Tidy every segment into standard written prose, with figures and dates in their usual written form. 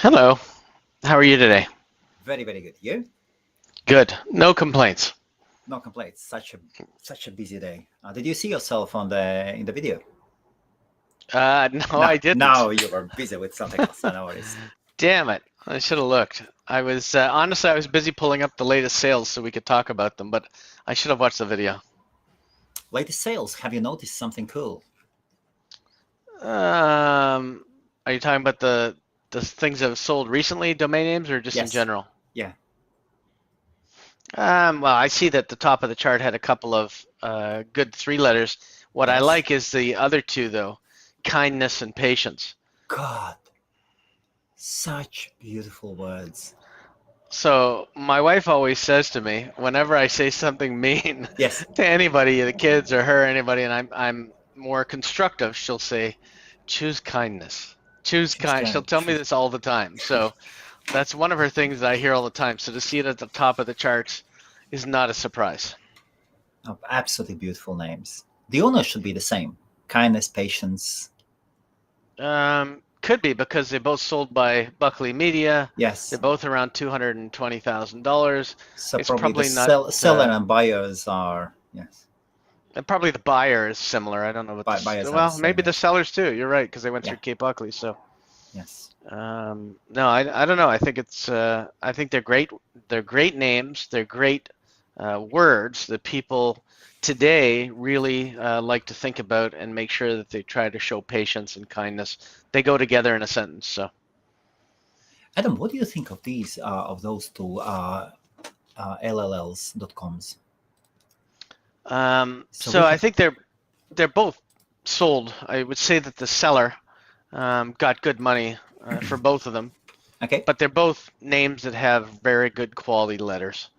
Hello. How are you today? Very, very good. You? Good. No complaints. No complaints. Such a busy day. Did you see yourself on the in the video? No, No, I didn't. now you were busy with something else. No worries. Damn it. I should have looked. I was honestly, I was busy pulling up the latest sales so we could talk about them, but I should have watched the video. Latest sales. Have you noticed something cool? Are you talking about the things that have sold recently, domain names, or just in Yes. general? Yeah. Well, I see that the top of the chart had a couple of good three letters. What I Yes. like is the other two, though, kindness and patience. God, such beautiful words. So my wife always says to me, whenever I say something mean Yes. to anybody, the kids or her, anybody, and I'm more constructive, she'll say, choose kindness. Choose Choose kind. She'll God. tell me this all the time. So that's one of her things that I hear all the time. So to see it at the top of the charts is not a surprise. Oh, absolutely beautiful names. The owner should be the same. Kindness, patience. Could be because they both sold by Buckley Media. They're Yes. both around $220,000. So It's probably the probably not. seller and buyers are yes. And probably the buyer is similar. I don't know what Buyers are the well, same. maybe the Yes. sellers too. You're right, because they went Yeah. through Cape Buckley. So, Yes. no, I don't know. I think I think they're great. They're great names. They're great words that people today really like to think about and make sure that they try to show patience and kindness. They go together in a sentence. So, Adam, what do you think of those two LLLs.coms? So so we I have think they're both sold. I would say that the seller got good money for both of them. okay, But they're both names that have very good quality letters.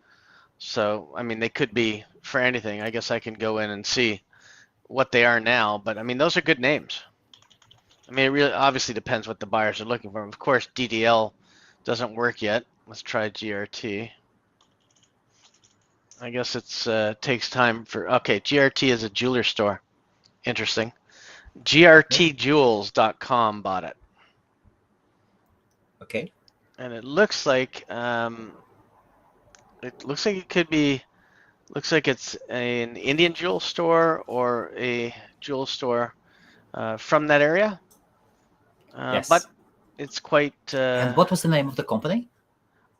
So, I mean, they could be for anything. I guess I can go in and see what they are now, but I mean, those are good names. I mean, it really obviously depends what the buyers are looking for. Of course, DDL doesn't work yet. Let's try GRT. I guess it's takes time for. Okay, GRT is a jeweler store. Interesting. GRTjewels.com bought it, okay, and it looks like it could be. Looks like it's an Indian jewel store or a jewel store from that area, but yes. it's quite And what was the name of the company?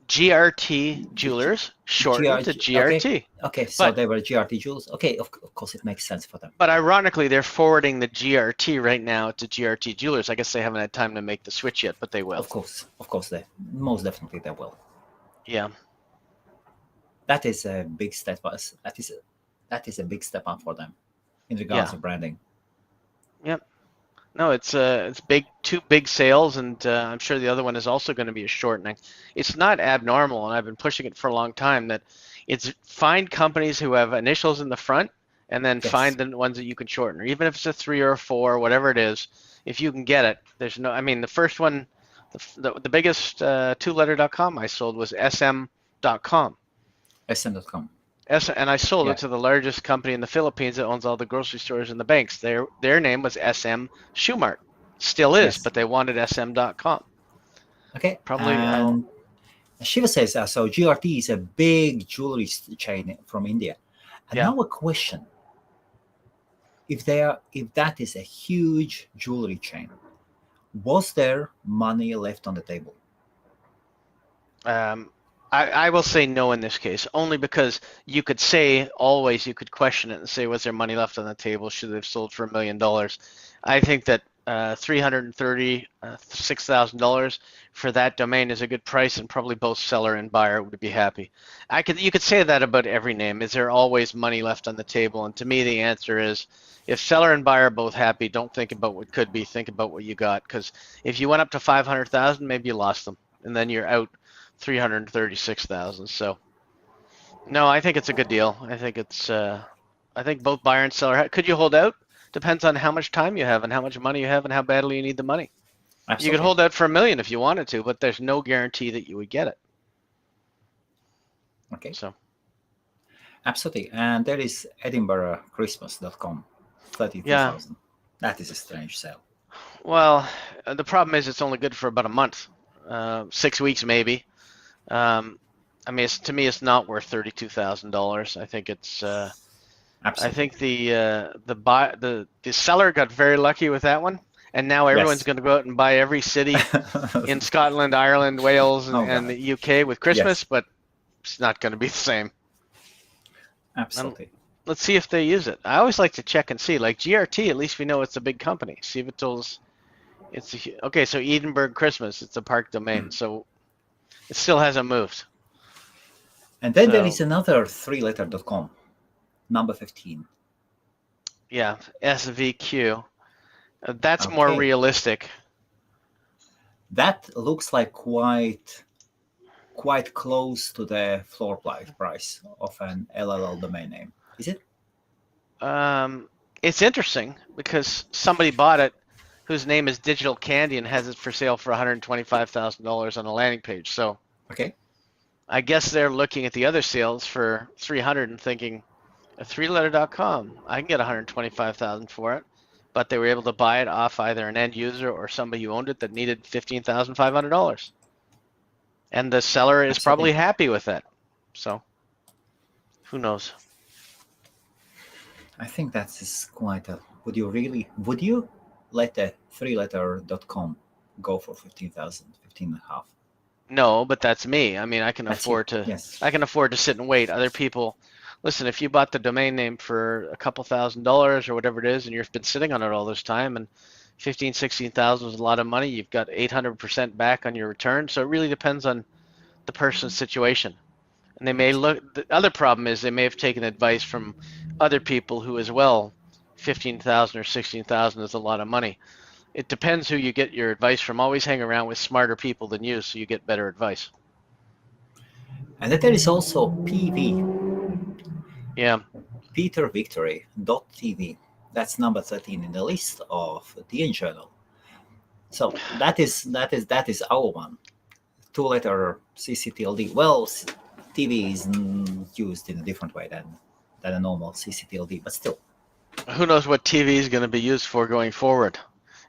GRT The G- Jewelers, shortened to GRT. Okay, GRT. okay. So But they were GRT Jewels. Okay, of course it makes sense for them. but ironically, they're forwarding the GRT right now to GRT Jewelers. I guess they haven't had time to make the switch yet, but they will. Of course, they most definitely they will. Yeah, That is a big step. That is a big step up for them in regards yeah, of branding. yep. No, it's big, two big sales, and I'm sure the other one is also going to be a shortening. It's not abnormal, and I've been pushing it for a long time that it's find companies who have initials in the front, and then Yes, find the ones that you can shorten, or even if it's a 3 or a 4, whatever it is. If you can get it, there's no. I mean, the first one, the biggest two-letter.com I sold was sm.com. SM.com. And I sold Yeah. it to the largest company in the Philippines that owns all the grocery stores and the banks. Their name was SM Shoemart. Still is, Yes. but they wanted sm.com. Okay. Probably And Shiva says, so GRT is a big jewelry chain from India. And yeah. now a question: if that is a huge jewelry chain, was there money left on the table? I will say no in this case, only because you could say always you could question it and say, was there money left on the table? Should they have sold for $1 million? I think that $336,000 for that domain is a good price, and probably both seller and buyer would be happy. You could say that about every name. Is there always money left on the table? And to me, the answer is, if seller and buyer are both happy, don't think about what could be. Think about what you got. Because if you went up to 500,000, maybe you lost them, and then you're out 336,000. So no, I think it's a good deal. I think both buyer and seller. Could you hold out? Depends on how much time you have and how much money you have and how badly you need the money. You could Absolutely. hold out for $1 million if you wanted to, but there's no guarantee that you would get it. Okay. So Absolutely. And there is EdinburghChristmas.com, yeah. 32,000. That is a strange sale. Well, the problem is it's only good for about a month. 6 weeks maybe. I mean, to me, it's not worth $32,000. I think it's. I Absolutely. think the seller got very lucky with that one, and now everyone's Yes. going to go out and buy every city in Scotland, Ireland, Wales, Oh and God. the UK with Christmas, Yes. but it's not going to be the same. And Absolutely. let's see if they use it. I always like to check and see. Like GRT, at least we know it's a big company. Civitals, okay. So Edinburgh Christmas, it's a park domain, so it still hasn't moved. And then there So is another three-letter.com, number 15. yeah, SVQ. That's more Okay. realistic. That looks like quite close to the floor price of an LLL domain name. Is it? It's interesting because somebody bought it whose name is Digital Candy and has it for sale for $125,000 on a landing page. So Okay. I guess they're looking at the other sales for 300 and thinking a three-letter.com, I can get 125,000 for it, but they were able to buy it off either an end user or somebody who owned it that needed $15,500. And the seller is probably Absolutely. happy with that. So who knows? I think that is quite a. Would you let a three-letter.com go for 15,000, 15 and a half? No, but that's me. I mean, That's you. Yes. I can afford to sit and wait. Other people, listen, if you bought the domain name for a couple $1,000s or whatever it is, and you've been sitting on it all this time, and 15, 16,000 is a lot of money, you've got 800% back on your return. So it really depends on the person's situation. And they may look, the other problem is they may have taken advice from other people who as well, 15,000 or 16,000 is a lot of money. It depends who you get your advice from. Always hang around with smarter people than you so you get better advice. And then there is also PV, Yeah. PeterVictory.tv. That's number 13 in the list of DN Journal. So that is our one. Two-letter CCTLD. Well, TV is used in a different way than a normal CCTLD, but still. Who knows what TV is going to be used for going forward?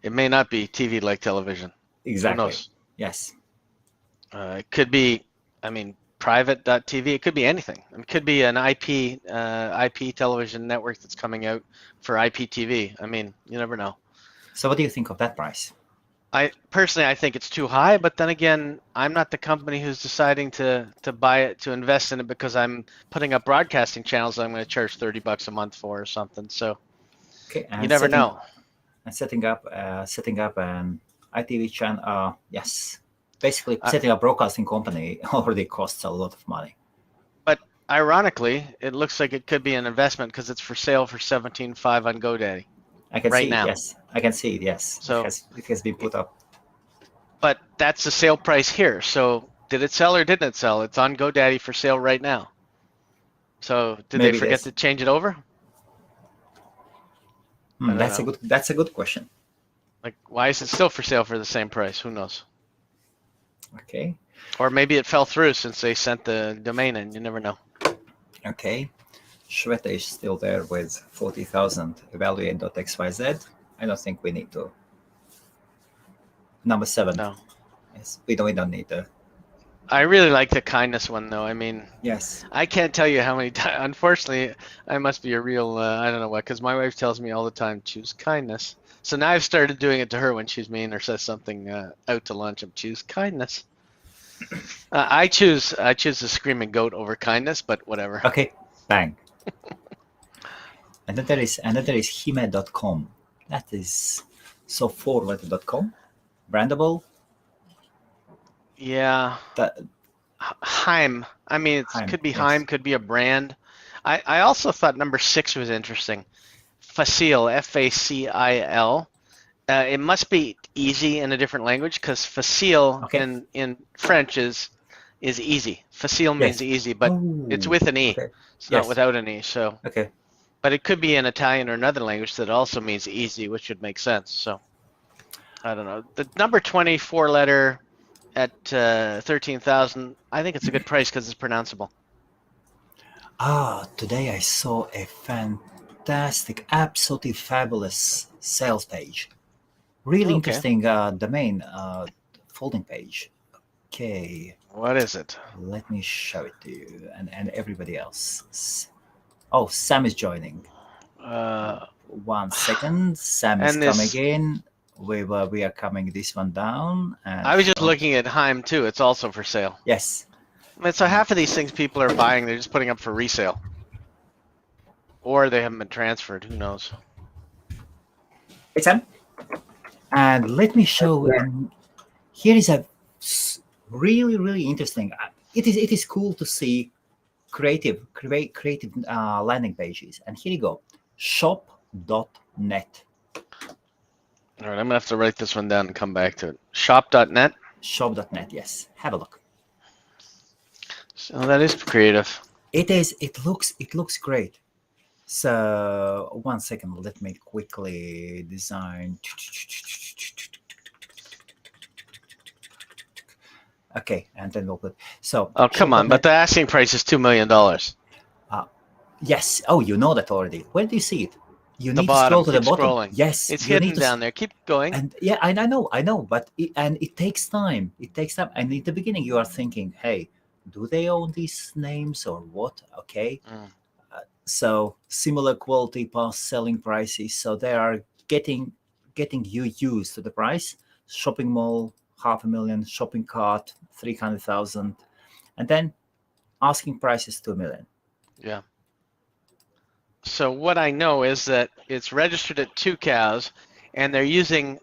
It may not be TV like television. Exactly. Who knows? Yes. It could be, I mean, private.tv. It could be anything. It could be an IP television network that's coming out for IPTV. I mean, you never know. So what do you think of that price? I think it's too high, but then again, I'm not the company who's deciding to buy it, to invest in it because I'm putting up broadcasting channels that I'm going to charge $30 a month for or something. So Okay. And you never know. And setting up an ITV channel. Yes. Basically, setting up broadcasting company already costs a lot of money. But ironically, it looks like it could be an investment because it's for sale for $17,500 on GoDaddy. I can right see now. it, yes. I can see it, yes. So it has been put up. But that's the sale price here. So did it sell or didn't it sell? It's on GoDaddy for sale right now. So did Maybe they forget to change it over? That's a good question. Like, why is it still for sale for the same price? Who knows? Okay. Or maybe it fell through since they sent the domain in. You never know. Okay. Shweta is still there with 40,000 evaluate.xyz. I don't think we need to. Number 7. No. Yes, we don't need to. I really like the kindness one though. I mean, yes. I can't tell you how many times. Unfortunately, I must be a real I don't know what, because my wife tells me all the time, choose kindness. So now I've started doing it to her when she's mean or says something out to lunch. I'm choose kindness. I choose the screaming goat over kindness, but whatever. Okay, bang. and then there is hime.com. That is so 4letter.com. Brandable. Yeah. Heim. I mean, it could be Heim, could be a brand. I also thought number 6 was interesting. Facile, F-A-C-I-L. It must be easy in a different language because facile in French is easy. Facile means easy, but it's with an E. Okay. It's not without an E. So. Okay. But it could be in Italian or another language that also means easy, which would make sense. So I don't know. The number 24 letter at 13,000. I think it's a good price because it's pronounceable. Today I saw a fantastic, absolutely fabulous sales page. Really interesting domain folding page. Okay, What is it? let me show it to you and everybody else. Oh, Sam is joining. Uh, 1 second. Sam is and coming this, in. We are coming this one down. And I was just looking at Heim too. It's also for sale. yes. I mean, so half of these things people are buying, they're just putting up for resale, or they haven't been transferred. Who knows? Hey, Sam. And let me show. And here is a really, really interesting. It is cool to see creative landing pages. And here you go. Shop.net. All right, I'm gonna have to write this one down and come back to it. Shop.net. Shop.net. Yes. Have a look. So that is creative. It is. It looks great. So 1 second. Let me quickly design. Okay, and then we'll put. So. Oh, come on! But the asking price is $2 million. Yes. Oh, you know that already. Where do you see it? You The need to scroll bottom. to the Keep bottom. scrolling. Yes, It's you need hidden to down there. Keep going. And yeah, I know, but it takes time. It takes time. And in the beginning, you are thinking, "Hey, do they own these names or what?" Okay, so similar quality past selling prices, so they are getting you used to the price. Shopping mall, 500,000. Shopping cart, 300,000, and then asking prices 2 million. Yeah. So what I know is that it's registered at 2Cows, and they're using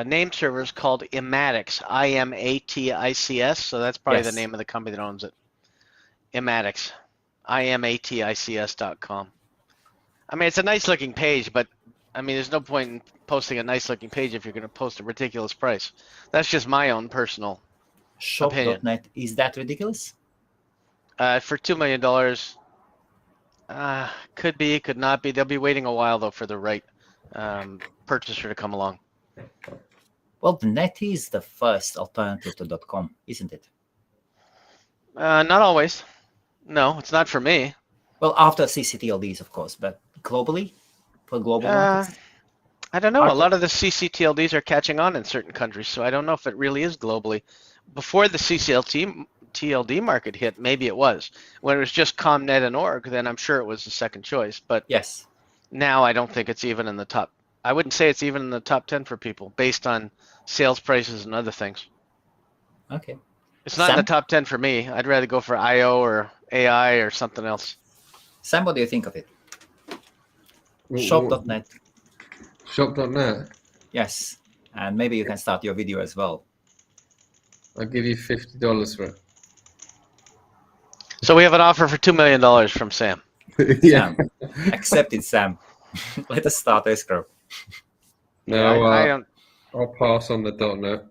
name servers called Imatics, IMATICS. So that's probably the Yes. name of the company that owns it. Imatics, IMATICS.com. I mean, it's a nice looking page, but I mean, there's no point in posting a nice looking page if you're going to post a ridiculous price. That's just my own personal opinion. Shop.net, is that ridiculous? For $2 million, could be, could not be. They'll be waiting a while though for the right purchaser to come along. Well, the net is the first alternative to .com, isn't it? Not always. No, it's not for me. Well, after CCTLDs, of course, but globally, for global markets, I don't know. A lot of the CCTLDs are catching on in certain countries, so I don't know if it really is globally. Before the TLD market hit, maybe it was. When it was just ComNet and org, then I'm sure it was the second choice. But yes, now I don't think it's even in the top. I wouldn't say it's even in the top 10 for people based on sales prices and other things. okay. It's not in the top 10 for me. I'd rather go for IO or AI or something else. Sam, what do you think of it? Shop.net. Shop.net. Yes, and maybe you can start your video as well. I'll give you $50 for it. So we have an offer for $2 million from Sam. Yeah. Sam, accepted, Sam. Let us start escrow. No, yeah, I don't. I'll pass on the .net.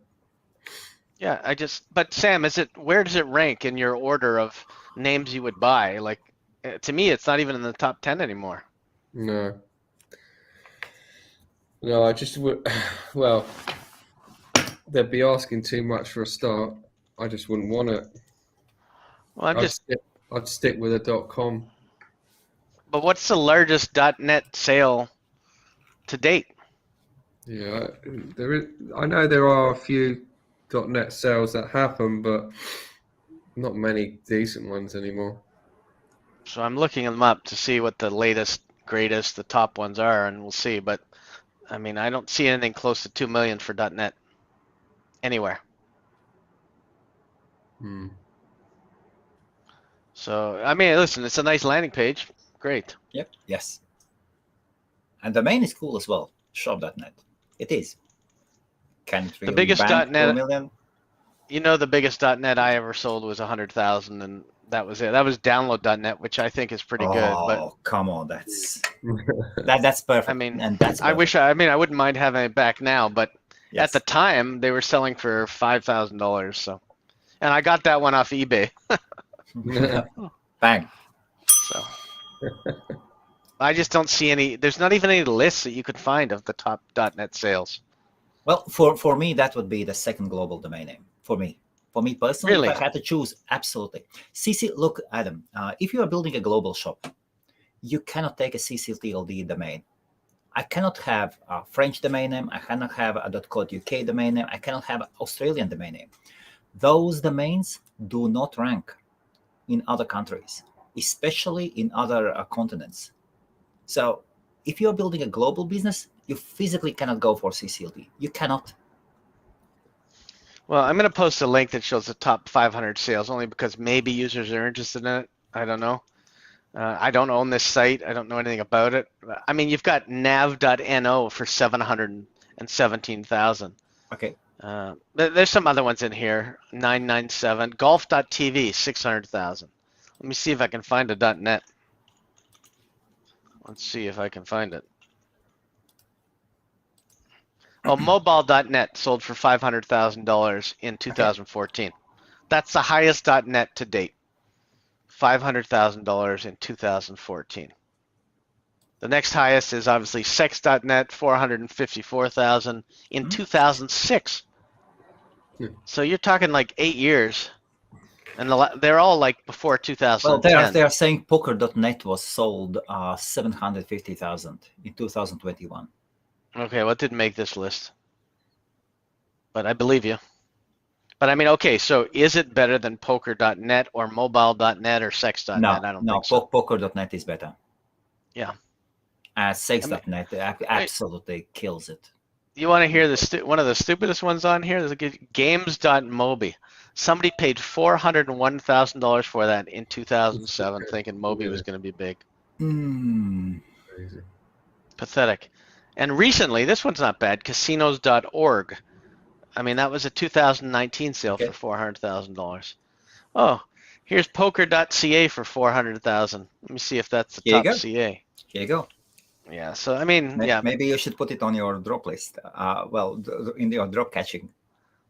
Yeah, but Sam, where does it rank in your order of names you would buy? Like, to me, it's not even in the top 10 anymore. No, I just would. Well, they'd be asking too much for a start. I just wouldn't want it. Well, I'd stick with a .com. But what's the largest .net sale to date? Yeah, I know there are a few .net sales that happen, but not many decent ones anymore. So I'm looking them up to see what the latest, greatest, the top ones are, and we'll see. But I mean, I don't see anything close to 2 million for .net anywhere. So I mean, listen, it's a nice landing page. Great. Yep. Yes. And the domain is cool as well. Shop.net. It is. Can it really The biggest bank .net, 2 million? You know, the biggest .net I ever sold was 100,000, and that was it. That was download.net, which I think is pretty good. But come on, that's perfect. I mean, and that's perfect. I wouldn't mind having it back now, but at the time they were selling for $5,000. So, and I got that one off eBay. Bang. So I just don't see any. There's not even any lists that you could find of the top .net sales. Well, for me, that would be the second global domain name. For me personally, Really? if I had to choose, absolutely. Look, Adam, if you are building a global shop, you cannot take a CCTLD domain. I cannot have a French domain name. I cannot have a .co.uk domain name. I cannot have an Australian domain name. those domains do not rank in other countries, especially in other continents. So if you're building a global business, you physically cannot go for CCLD. You cannot. Well, I'm going to post a link that shows the top 500 sales only because maybe users are interested in it. I don't know. I don't own this site. I don't know anything about it. I mean, you've got nav.no for 717,000. Okay. There's some other ones in here. 997. Golf.tv, 600,000. Let me see if I can find a .net. Let's see if I can find it. Oh, mobile.net sold for $500,000 in 2014. That's the highest .net to date. $500,000 in 2014. The next highest is obviously sex.net, 454,000 in 2006. So you're talking like 8 years, and they're all like before 2010. Well, they are saying poker.net was sold 750,000 in 2021. Okay, well, it didn't make this list, but I believe you. But I mean, okay, so is it better than poker.net or mobile.net or sex.net? No, I don't think so. poker.net is better. Yeah. Sex.net absolutely kills it. You want to hear one of the stupidest ones on here? There's games.mobi. Somebody paid $401,000 for that in 2007, thinking Mobi was going to be big. Crazy. Pathetic. And recently, this one's not bad, casinos.org. I mean, that was a 2019 sale for $400,000. Oh, here's poker.ca for $400,000. Let me see if that's the top CA. Here you go. Yeah, so I mean, Maybe you should put it on your drop list. In your drop catching.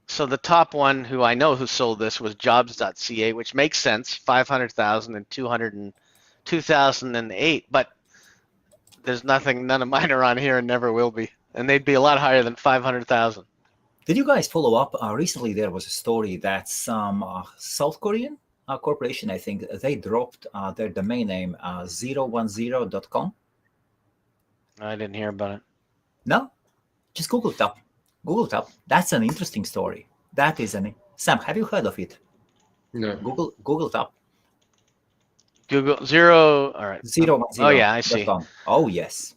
So the top one who I know who sold this was jobs.ca, which makes sense, 500,000 and 2008, but there's none of mine are on here and never will be. And they'd be a lot higher than 500,000. Did you guys follow up? Recently, there was a story that some South Korean corporation, I think, they dropped their domain name 010.com. I didn't hear about it. No? Just Google it up. Google it up. That's an interesting story. That is Sam, have you heard of it? No. Google it up. Google zero. All right. 010. Oh yeah, I see. Oh yes.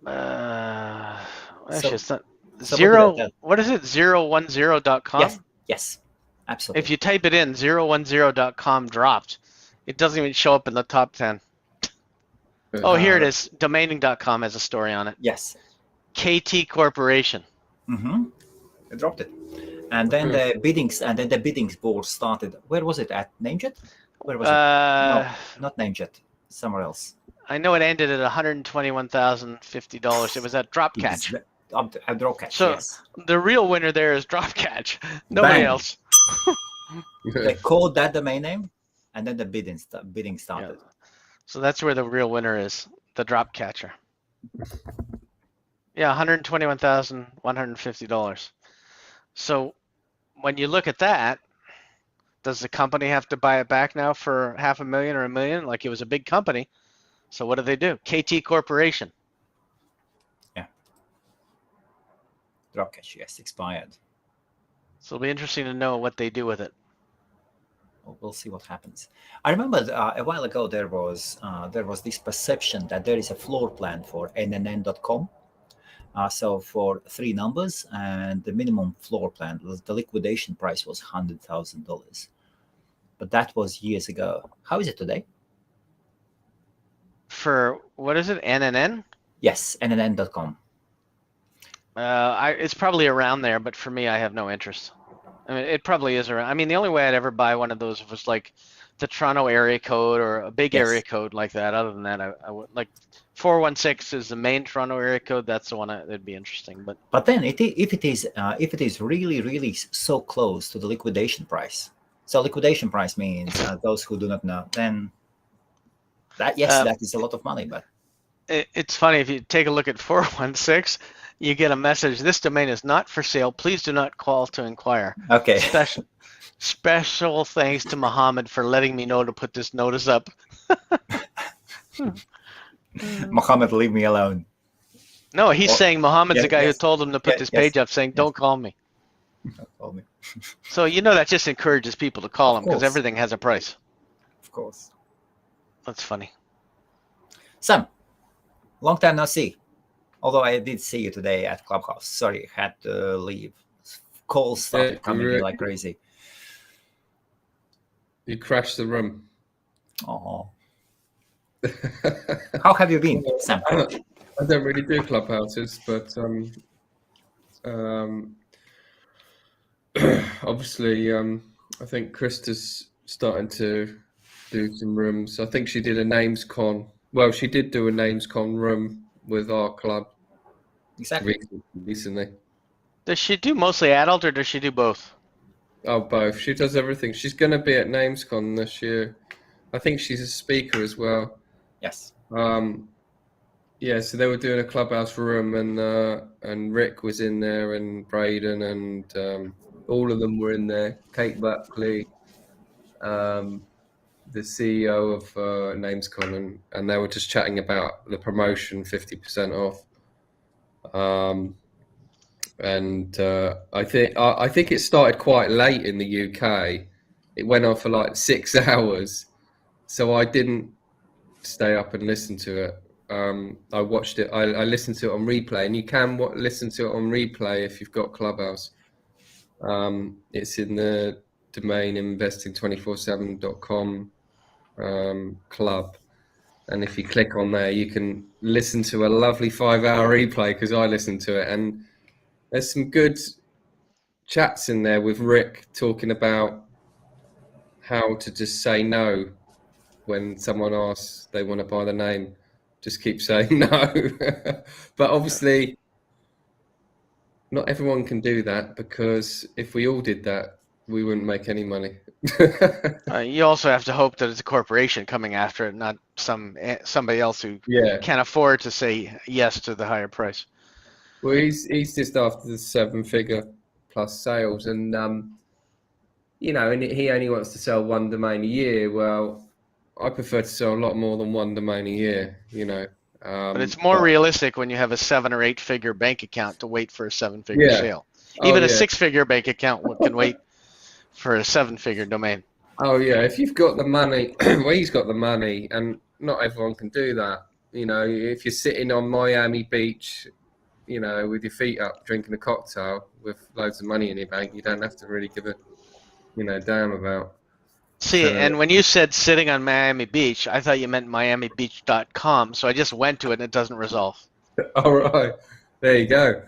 Actually, it's not zero. What is it? 010.com. Yes. Absolutely. If you type it in, 010.com dropped. It doesn't even show up in the top 10. Oh, here it is. Domaining.com has a story on it. Yes. KT Corporation. They dropped it, and then the biddings board started. Where was it at? Namejet? Where was it? No, not Namejet. Somewhere else. I know it ended at $121,050. It was at Dropcatch. At Dropcatch. So yes. The real winner there is Dropcatch. Nobody else. They called that domain name, and then the bidding started. Yeah. So that's where the real winner is, the Dropcatcher. Yeah, $121,150. So when you look at that, does the company have to buy it back now for $500,000 or $1 million? Like it was a big company. So what do they do? KT Corporation. Yeah. Dropcatch, yes, expired. So it'll be interesting to know what they do with it. We'll see what happens. I remember a while ago there was this perception that there is a floor plan for nnn.com. So for 3 numbers, and the minimum floor plan, the liquidation price was $100,000. But that was years ago. How is it today? For, what is it, NNN? Yes, nnn.com. It's probably around there, but for me, I have no interest. I mean, it probably is around. I mean, the only way I'd ever buy one of those was like the Toronto area code or a big area code like that. Other than that, I would like 416 is the main Toronto area code. That's the one that'd be interesting. But then if it is really so close to the liquidation price, so liquidation price means those who do not know, then that that is a lot of money. But it's funny if you take a look at 416. You get a message, this domain is not for sale. Please do not call to inquire. Okay. Special thanks to Mohammed for letting me know to put this notice up. Mohammed, leave me alone. No, he's saying Mohammed's the guy who told him to put this page up saying, don't call me. Told me. So that just encourages people to call Of them because course. everything has a price. Of course. That's funny. Sam, long time no see. Although I did see you today at Clubhouse. Sorry, had to leave. Calls started coming in like crazy. You crashed the room. Oh. How have you been, Sam? I don't really do Clubhouses, but obviously, I think Krista's starting to do some rooms. I think she did a names con. Well, she did do a names con room with our club Exactly. recently. Does she do mostly adult or does she do both? Oh, both. She does everything. She's going to be at NamesCon this year. I think she's a speaker as well. Yes. Yeah, so they were doing a Clubhouse room, and Rick was in there, and Braden, and all of them were in there. Kate Buckley, the CEO of NamesCon, and they were just chatting about the promotion, 50% off. And I think it started quite late in the UK. It went on for like 6 hours, so I didn't stay up and listen to it. I watched it. I listened to it on replay, and you can listen to it on replay if you've got Clubhouse. It's in the domain investing247.com club, and if you click on there, you can listen to a lovely 5-hour replay because I listened to it, and there's some good chats in there with Rick talking about how to just say no when someone asks they want to buy the name. Just keep saying no. But obviously, not everyone can do that, because if we all did that, we wouldn't make any money. You also have to hope that it's a corporation coming after it, not somebody else who can't afford to say yes to the higher price. Well, he's just after the 7-figure plus sales, and and he only wants to sell one domain a year. Well, I prefer to sell a lot more than one domain a year. But it's more realistic when you have a 7 or 8 figure bank account to wait for a 7-figure sale. Even a 6-figure bank account can wait for a 7-figure domain. Oh yeah, if you've got the money, well, he's got the money, and not everyone can do that. If you're sitting on Miami Beach, with your feet up, drinking a cocktail with loads of money in your bank, you don't have to really give a, damn about. See, and when you said sitting on Miami Beach, I thought you meant miamibeach.com, so I just went to it and it doesn't resolve. All right, there you go.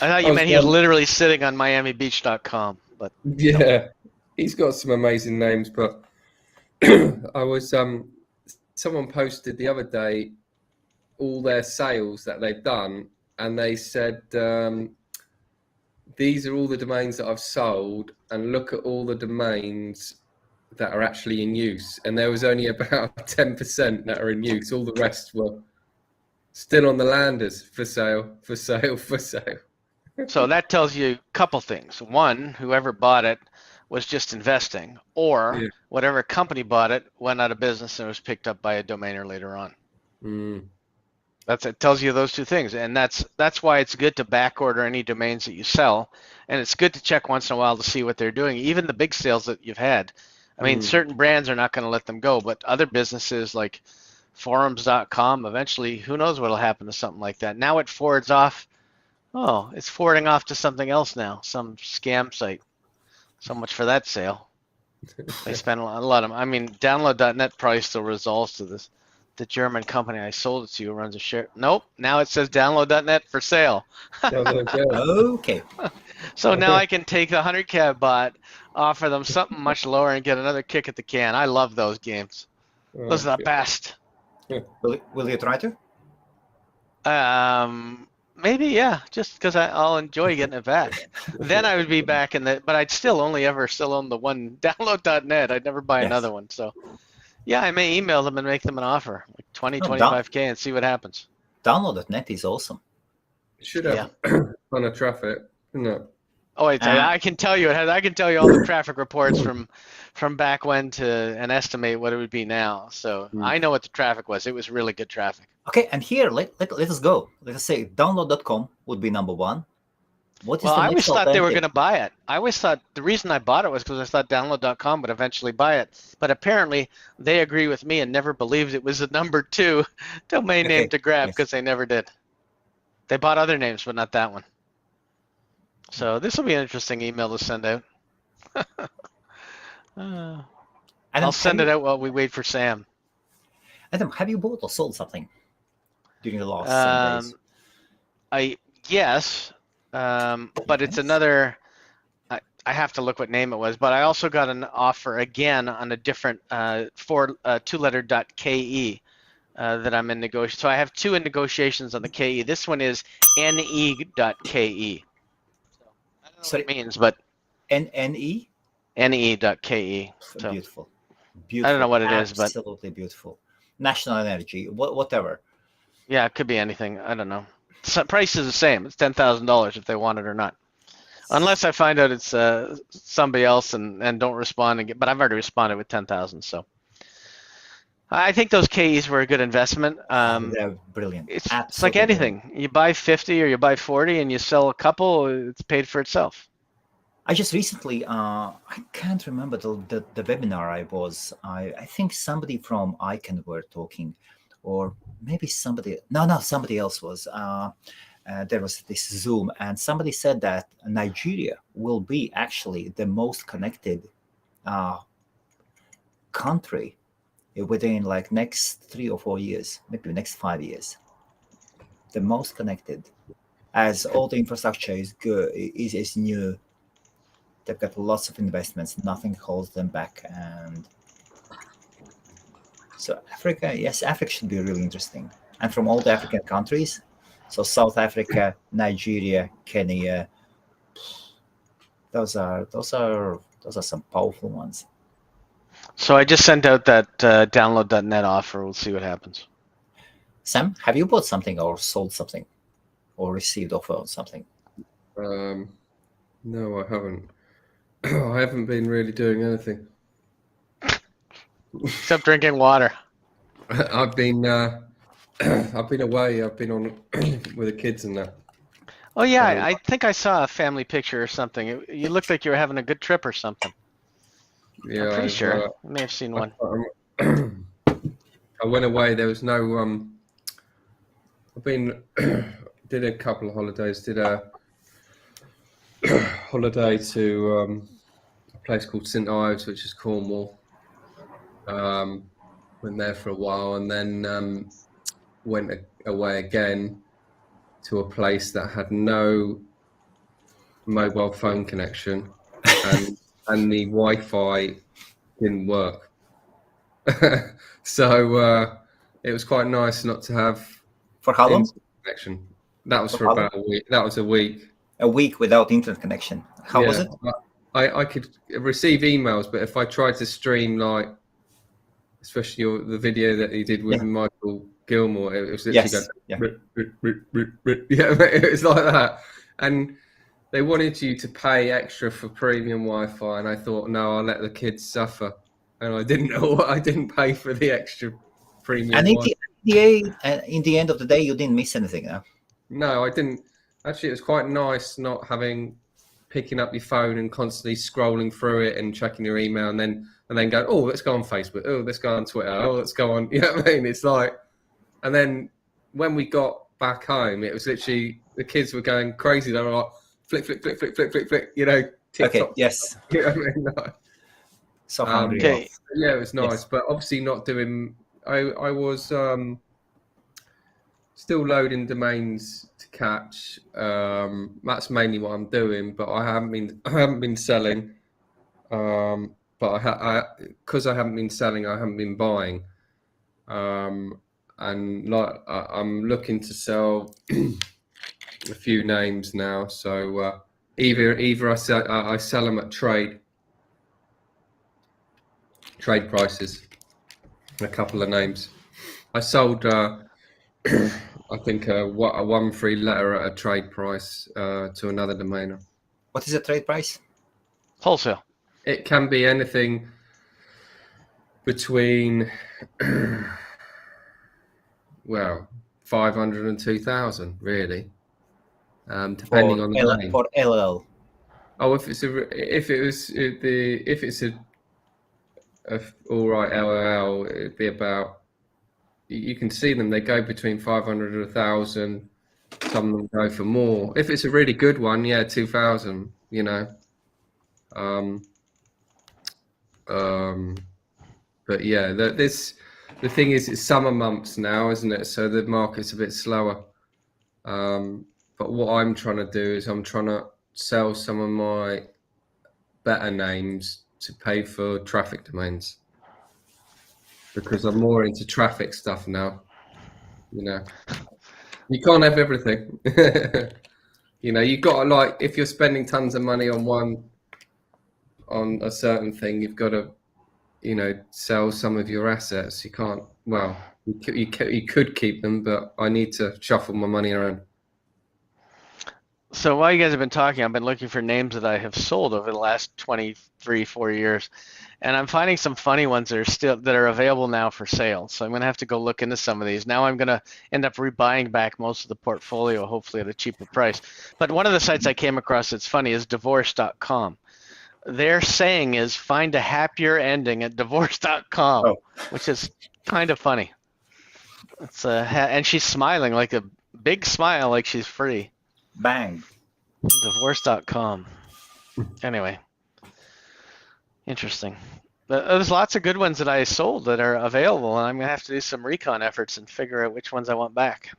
I thought you meant he was literally sitting on miamibeach.com, but yeah, he's got some amazing names. But someone posted the other day all their sales that they've done, and they said, these are all the domains that I've sold, and look at all the domains that are actually in use. And there was only about 10% that are in use. All the rest were still on the landers for sale. So that tells you a couple things. One, whoever bought it was just investing, or whatever company bought it went out of business and was picked up by a domainer later on. It tells you those two things, and that's why it's good to back order any domains that you sell, and it's good to check once in a while to see what they're doing. Even the big sales that you've had, I mean, certain brands are not going to let them go, but other businesses like forums.com, eventually, who knows what'll happen to something like that. Now it forwards off. Oh, it's forwarding off to something else now, some scam site. So much for that sale. They spend a lot of. I mean, download.net probably still resolves to this. The German company I sold it to runs a share. Nope. Now it says download.net for sale. Okay. So now I can take the 100K I bought, offer them something much lower, and get another kick at the can. I love those games. Those are the best. Will you try to? Maybe, yeah, just because I'll enjoy getting it back. Then I would be back in but I'd still only ever still own the one download.net. I'd never buy another one. So, yeah, I may email them and make them an offer, like 20, 25K, and see what happens. Download.net is awesome. It should have a ton of traffic, isn't it? Oh, I can tell you I can tell you all the traffic reports from back when and estimate what it would be now. So I know what the traffic was. It was really good traffic. Okay, and here let us go. Let us say download.com would be number one. What is Well, the I next always thought they were alternative? going to buy it. I always thought the reason I bought it was because I thought download.com would eventually buy it. But apparently they agree with me and never believed it was the number two domain name Okay. to grab Yes. because they never did. They bought other names, but not that one. So this will be an interesting email to send out. I'll Adam, send it out while we wait for Sam. have you bought or sold something during the last 7 days? Yes, but it's Yes. another. I have to look what name it was, but I also got an offer again on a different two-letter .ke that I'm in negotiation. So I have two in negotiations on the KE. This one is ne.ke. So I don't know Sorry, what it means, but NNE? ne.ke. So Beautiful. I Beautiful. don't know what it is, but Absolutely beautiful. National Energy, whatever. yeah, it could be anything. I don't know. So price is the same. It's $10,000 if they want it or not. Unless I find out it's somebody else and don't respond again, but I've already responded with 10,000. So I think those KEs were a good investment. They're brilliant. It's like Absolutely brilliant. anything. You buy 50 or you buy 40 and you sell a couple, it's paid for itself. I just recently, I can't remember the webinar I was. I think somebody from ICANN were talking, or maybe somebody else was. There was this Zoom, and somebody said that Nigeria will be actually the most connected country within like next 3 or 4 years, maybe next 5 years. The most connected, as all the infrastructure is good, is new. They've got lots of investments. Nothing holds them back, and so Africa, yes, Africa should be really interesting. And from all the African countries, so South Africa, Nigeria, Kenya, those are some powerful ones. So I just sent out that download.net offer. We'll see what happens. Sam, have you bought something or sold something or received offer on something? No, I haven't. I haven't been really doing anything. Except drinking water. I've been away. I've been on with the kids and that. Oh yeah, So, I think I saw a family picture or something. You looked like you were having a good trip or something. yeah, I'm pretty I've, sure. I may have seen one. I went away. There was no. I've been did a couple of holidays. Did a holiday to a place called St Ives, which is Cornwall. Went there for a while, and then went away again to a place that had no mobile phone connection, and the Wi-Fi didn't work. So it was quite nice not to have For how long? internet connection. That was For for how about a week. That was a week. A week without internet connection. How was it? I could receive emails, but if I tried to stream, like, especially the video that he did with Michael Gilmore, it was literally it was like that. And they wanted you to pay extra for premium Wi-Fi, and I thought, no, I'll let the kids suffer. And I didn't know what I didn't pay for the extra premium. And in the end of the day, you didn't miss anything, huh? No, I didn't. Actually, it was quite nice not picking up your phone and constantly scrolling through it and checking your email, and then go, oh, let's go on Facebook. Oh, let's go on Twitter. Oh, let's go on. You know what I mean? It's like, and then when we got back home, it was literally the kids were going crazy. They were like, flick, flick, flick, flick, flick, flick, flick. You know, TikTok. Okay. Yes. You know what I mean? No. So hungry. Okay. Yeah, it was nice, Yes. but obviously not doing. I was still loading domains to catch. That's mainly what I'm doing, but I haven't been selling. But because I haven't been selling, I haven't been buying. And like I'm looking to sell a few names now. So either I sell them at trade prices. A couple of names. I sold. I think a 1 free letter at a trade price to another domainer. What is the trade price? Wholesale. It can be anything between, 500 and 2,000, really. depending on the name. For LL. Oh, if it's a all right LLL, it'd be about. You can see them; they go between 500 and 1,000. Some of them go for more. If it's a really good one, yeah, 2,000. You know. But yeah, the thing is, it's summer months now, isn't it? So the market's a bit slower. But what I'm trying to do is I'm trying to sell some of my better names to pay for traffic domains, because I'm more into traffic stuff now. You know, you can't have everything. You know, you've got to, like, if you're spending tons of money on a certain thing, you've got to, you know, sell some of your assets. You can't. Well, you could keep them, but I need to shuffle my money around. So while you guys have been talking, I've been looking for names that I have sold over the last 23, 4 years, and I'm finding some funny ones that are available now for sale. So I'm going to have to go look into some of these. Now I'm going to end up rebuying back most of the portfolio, hopefully at a cheaper price. But one of the sites I came across that's funny is divorce.com. Their saying is find a happier ending at divorce.com, which is kind of funny. It's and she's smiling, like a big smile, like she's free. Bang. Divorce.com. Anyway, interesting. But there's lots of good ones that I sold that are available, and I'm going to have to do some recon efforts and figure out which ones I want back.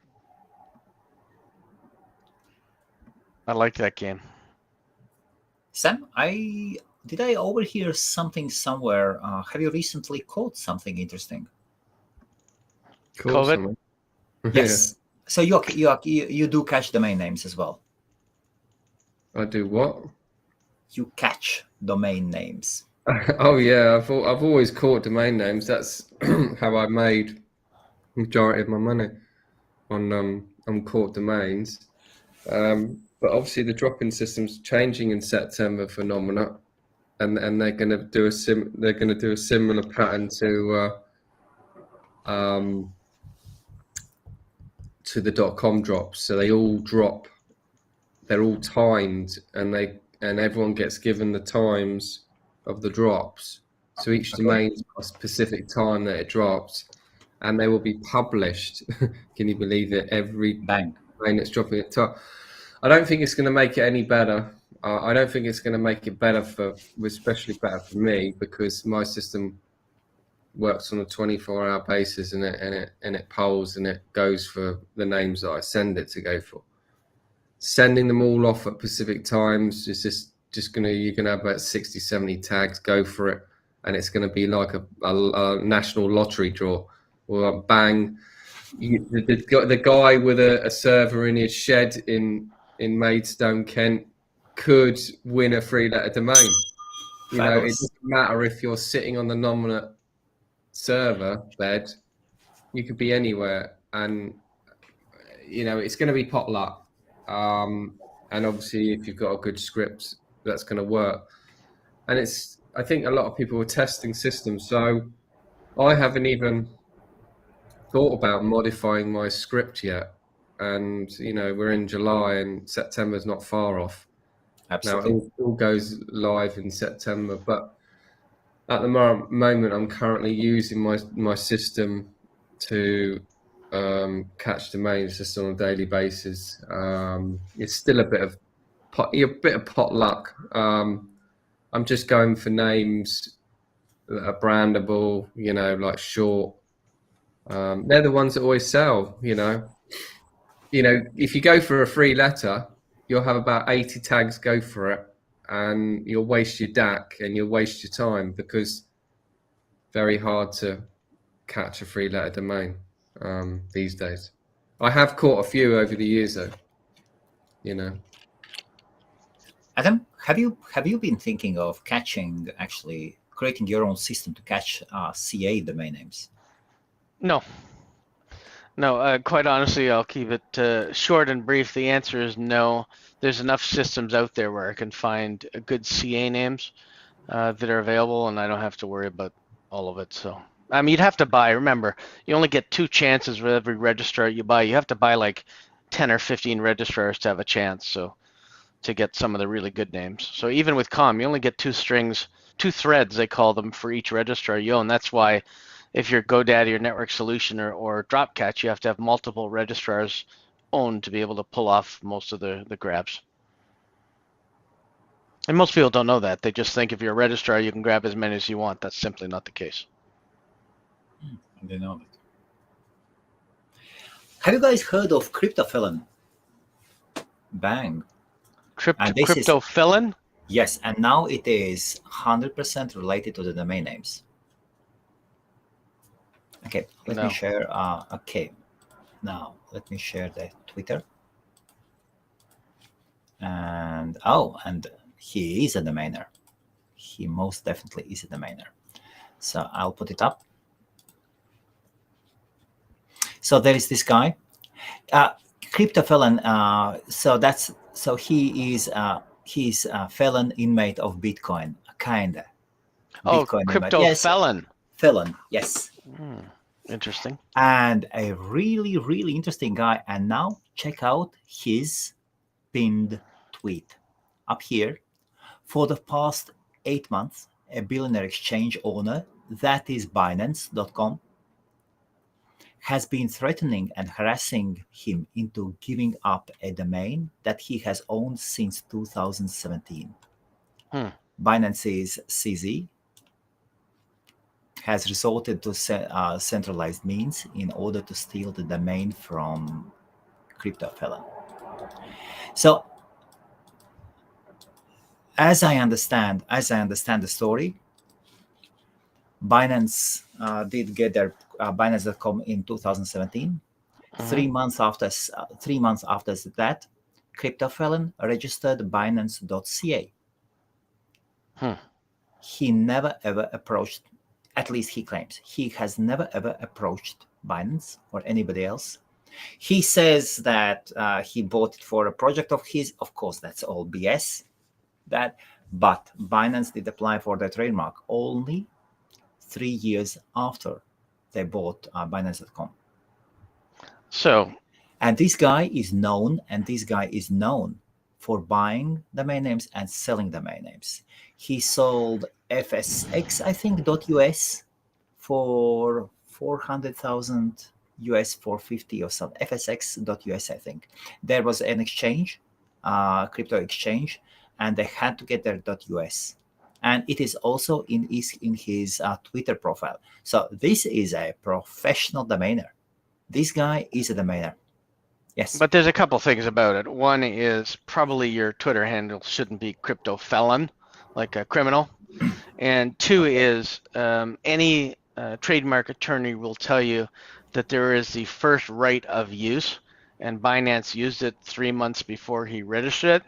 I like that game. Sam, did I overhear something somewhere? Have you recently caught something interesting? COVID? Yes. So you do catch domain names as well? I do what? You catch domain names. Oh yeah, I've always caught domain names. That's how I made majority of my money on caught domains. But obviously the drop-in system's changing in September phenomena, and they're going to do a similar pattern to the .com drops. So they all drop. They're all timed, and everyone gets given the times of the drops. So each domain's got a specific time that it drops, and they will be published. Can you believe it? Every domain that's dropping at top. I don't think it's going to make it any better. I don't think it's going to make it better especially better for me, because my system works on a 24-hour basis, and it polls and it goes for the names that I send it to go for. Sending them all off at specific times is just you're gonna have about 60, 70 tags. Go for it, and it's gonna be like a national lottery draw. Or bang, the guy with a server in his shed in Maidstone, Kent, could win a 3-letter domain. You know, it doesn't matter if you're sitting on the nominate server bed. You could be anywhere, and you know it's going to be pot luck. And obviously, if you've got a good script, that's going to work. And I think a lot of people are testing systems, so I haven't even thought about modifying my script yet. And you know, we're in July, and September's not far off. Absolutely. Now it all goes live in September, but at the moment, I'm currently using my system to catch domains just on a daily basis. It's still a bit of pot luck. I'm just going for names that are brandable, you know, like short. They're the ones that always sell. You know, if you go for a 3-letter, you'll have about 80 tags go for it, and you'll waste your DAC and you'll waste your time, because very hard to catch a 3-letter domain these days. I have caught a few over the years, though. You know. Adam, have you been thinking of creating your own system to catch CA domain names? No. Quite honestly, I'll keep it short and brief. The answer is no. There's enough systems out there where I can find good CA names that are available, and I don't have to worry about all of it. So, I mean, you'd have to buy. Remember, you only get 2 chances with every registrar you buy. You have to buy like 10 or 15 registrars to have a chance. So to get some of the really good names. So even with COM, you only get 2 strings, 2 threads, they call them, for each registrar you own. That's why if you're GoDaddy or Network Solution or Dropcatch, you have to have multiple registrars owned to be able to pull off most of the grabs. And most people don't know that. They just think if you're a registrar, you can grab as many as you want. That's simply not the case. They know that. Have you guys heard of CryptoFelon? Bang. And this is CryptoFelon? yes, and now it is 100% related to the domain names. Okay, let me share. Okay, now let me share the Twitter. And and he is a domainer. He most definitely is a domainer. So I'll put it up. So there is this guy, CryptoFelon. So he is he's a felon inmate of Bitcoin, kinda. Oh, Bitcoin CryptoFelon. Yes, felon, yes. Interesting. And a really, really interesting guy. And now check out his pinned tweet up here. For the past 8 months, a billionaire exchange owner, that is Binance.com, has been threatening and harassing him into giving up a domain that he has owned since 2017. Binance's CZ has resorted to centralized means in order to steal the domain from CryptoFelon. So, as I understand the story, Binance did get their Binance.com in 2017. 3 months after that, CryptoFelon registered Binance.ca. He never ever approached, at least he claims, he has never ever approached Binance or anybody else. He says that he bought it for a project of his. Of course, that's all BS. But Binance did apply for the trademark only 3 years after they bought Binance.com. So, and this guy is known for buying domain names and selling domain names. He sold FSX, I think, .us for 400,000 US 450 or something. FSX.us, I think. There was an exchange, crypto exchange, and they had to get their .us. And it is also in his Twitter profile. So this is a professional domainer. This guy is a domainer. Yes. But there's a couple things about it. One is probably your Twitter handle shouldn't be CryptoFelon, like a criminal. And two is any trademark attorney will tell you that there is the first right of use, and Binance used it 3 months before he registered it.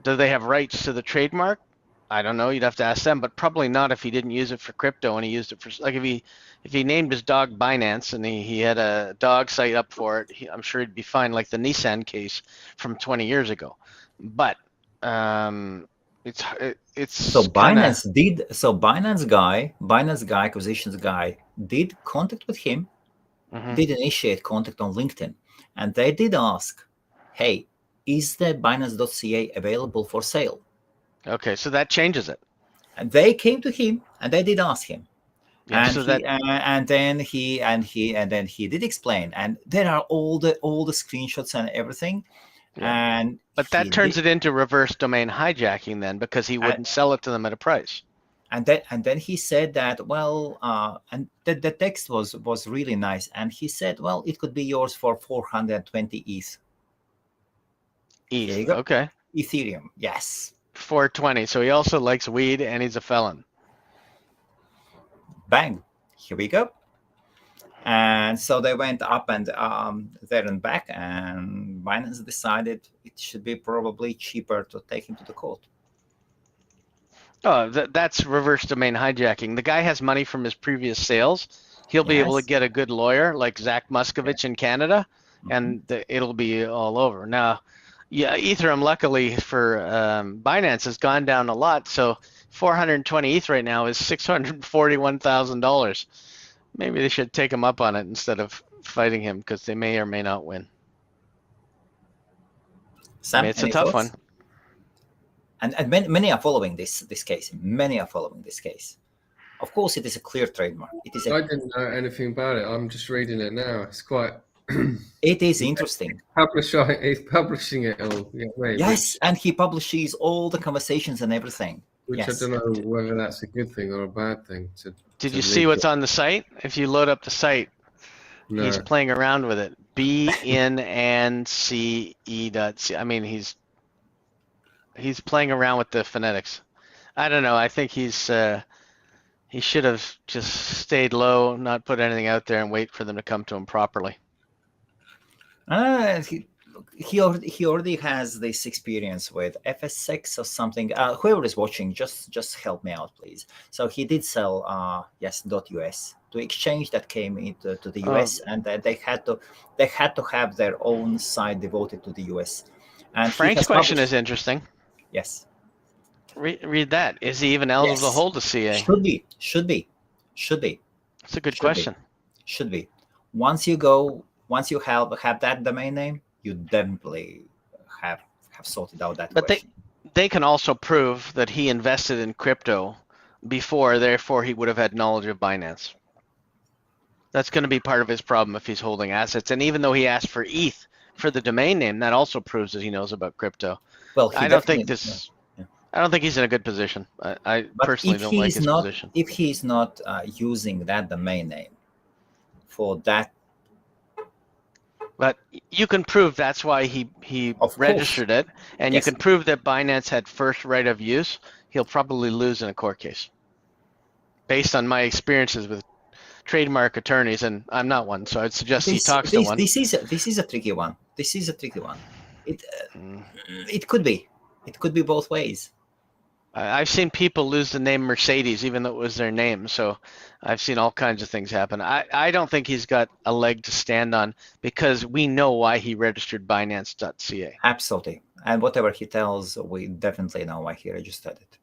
Do they have rights to the trademark? I don't know. You'd have to ask them, but probably not if he didn't use it for crypto and he used it for, like, if he named his dog Binance and he had a dog site up for it, I'm sure he'd be fine, like the Nissan case from 20 years ago. But it's so Binance guy, acquisitions guy, did contact with him, did initiate contact on LinkedIn, and they did ask, hey, is the Binance.ca available for sale? Okay, so that changes it. And they came to him and they did ask him. Yeah, and then he did explain, and there are all the screenshots and everything. Yeah. But that turns it into reverse domain hijacking then, because he wouldn't sell it to them at a price. And then he said that, well, and the text was really nice, and he said, well, it could be yours for 420 ETH. ETH, okay. Ethereum, yes. 420. So he also likes weed and he's a felon. Bang. Here we go. And so they went up and there and back, and Binance decided it should be probably cheaper to take him to the court. Oh, that's reverse domain hijacking. The guy has money from his previous sales. He'll be able to get a good lawyer like Zach Muscovich in Canada, and it'll be all over. Now, yeah, Ethereum, luckily for Binance, has gone down a lot. So 420 ETH right now is $641,000. Maybe they should take him up on it instead of fighting him, because they may or may not win. Sam, it's a any tough thoughts? one. And many are following this case. Many are following this case. Of course, it is a clear trademark. It is I didn't know anything about it. I'm just reading it now. It's quite. it is interesting. He's publishing it all. Yeah, wait, Yes, and he publishes all the conversations and everything. which I Yes. don't know whether that's a good thing or a bad thing. Did to you see read what's it. on the site? If you load up the site, he's No. playing around with it. BNNCE.C. I mean, he's playing around with the phonetics. I don't know. I think he should have just stayed low, not put anything out there, and wait for them to come to him properly. He already has this experience with FS6 or something. Whoever is watching, just help me out, please. So he did sell .us to exchange that came into the US, and they had to have their own site devoted to the US. And Frank's question is interesting. Yes. Read that. Is he even eligible to hold a CA? Should be. That's a good question. Should be. Once you have that domain name, you definitely have sorted out that question. But they can also prove that he invested in crypto before, therefore he would have had knowledge of Binance. That's going to be part of his problem if he's holding assets. And even though he asked for ETH for the domain name, that also proves that he knows about crypto. Well, I don't think he's in a good position. I personally don't like his position. If he's not using that domain name for that. But you can prove that's why he registered it, and you can prove that Binance had first right of use. He'll probably lose in a court case. Based on my experiences with trademark attorneys, and I'm not one, so I'd suggest he talks to one. This is a tricky one. It could be both ways. I've seen people lose the name Mercedes even though it was their name, so I've seen all kinds of things happen. I don't think he's got a leg to stand on because we know why he registered Binance.ca. Absolutely. And whatever he tells, we definitely know why he registered it.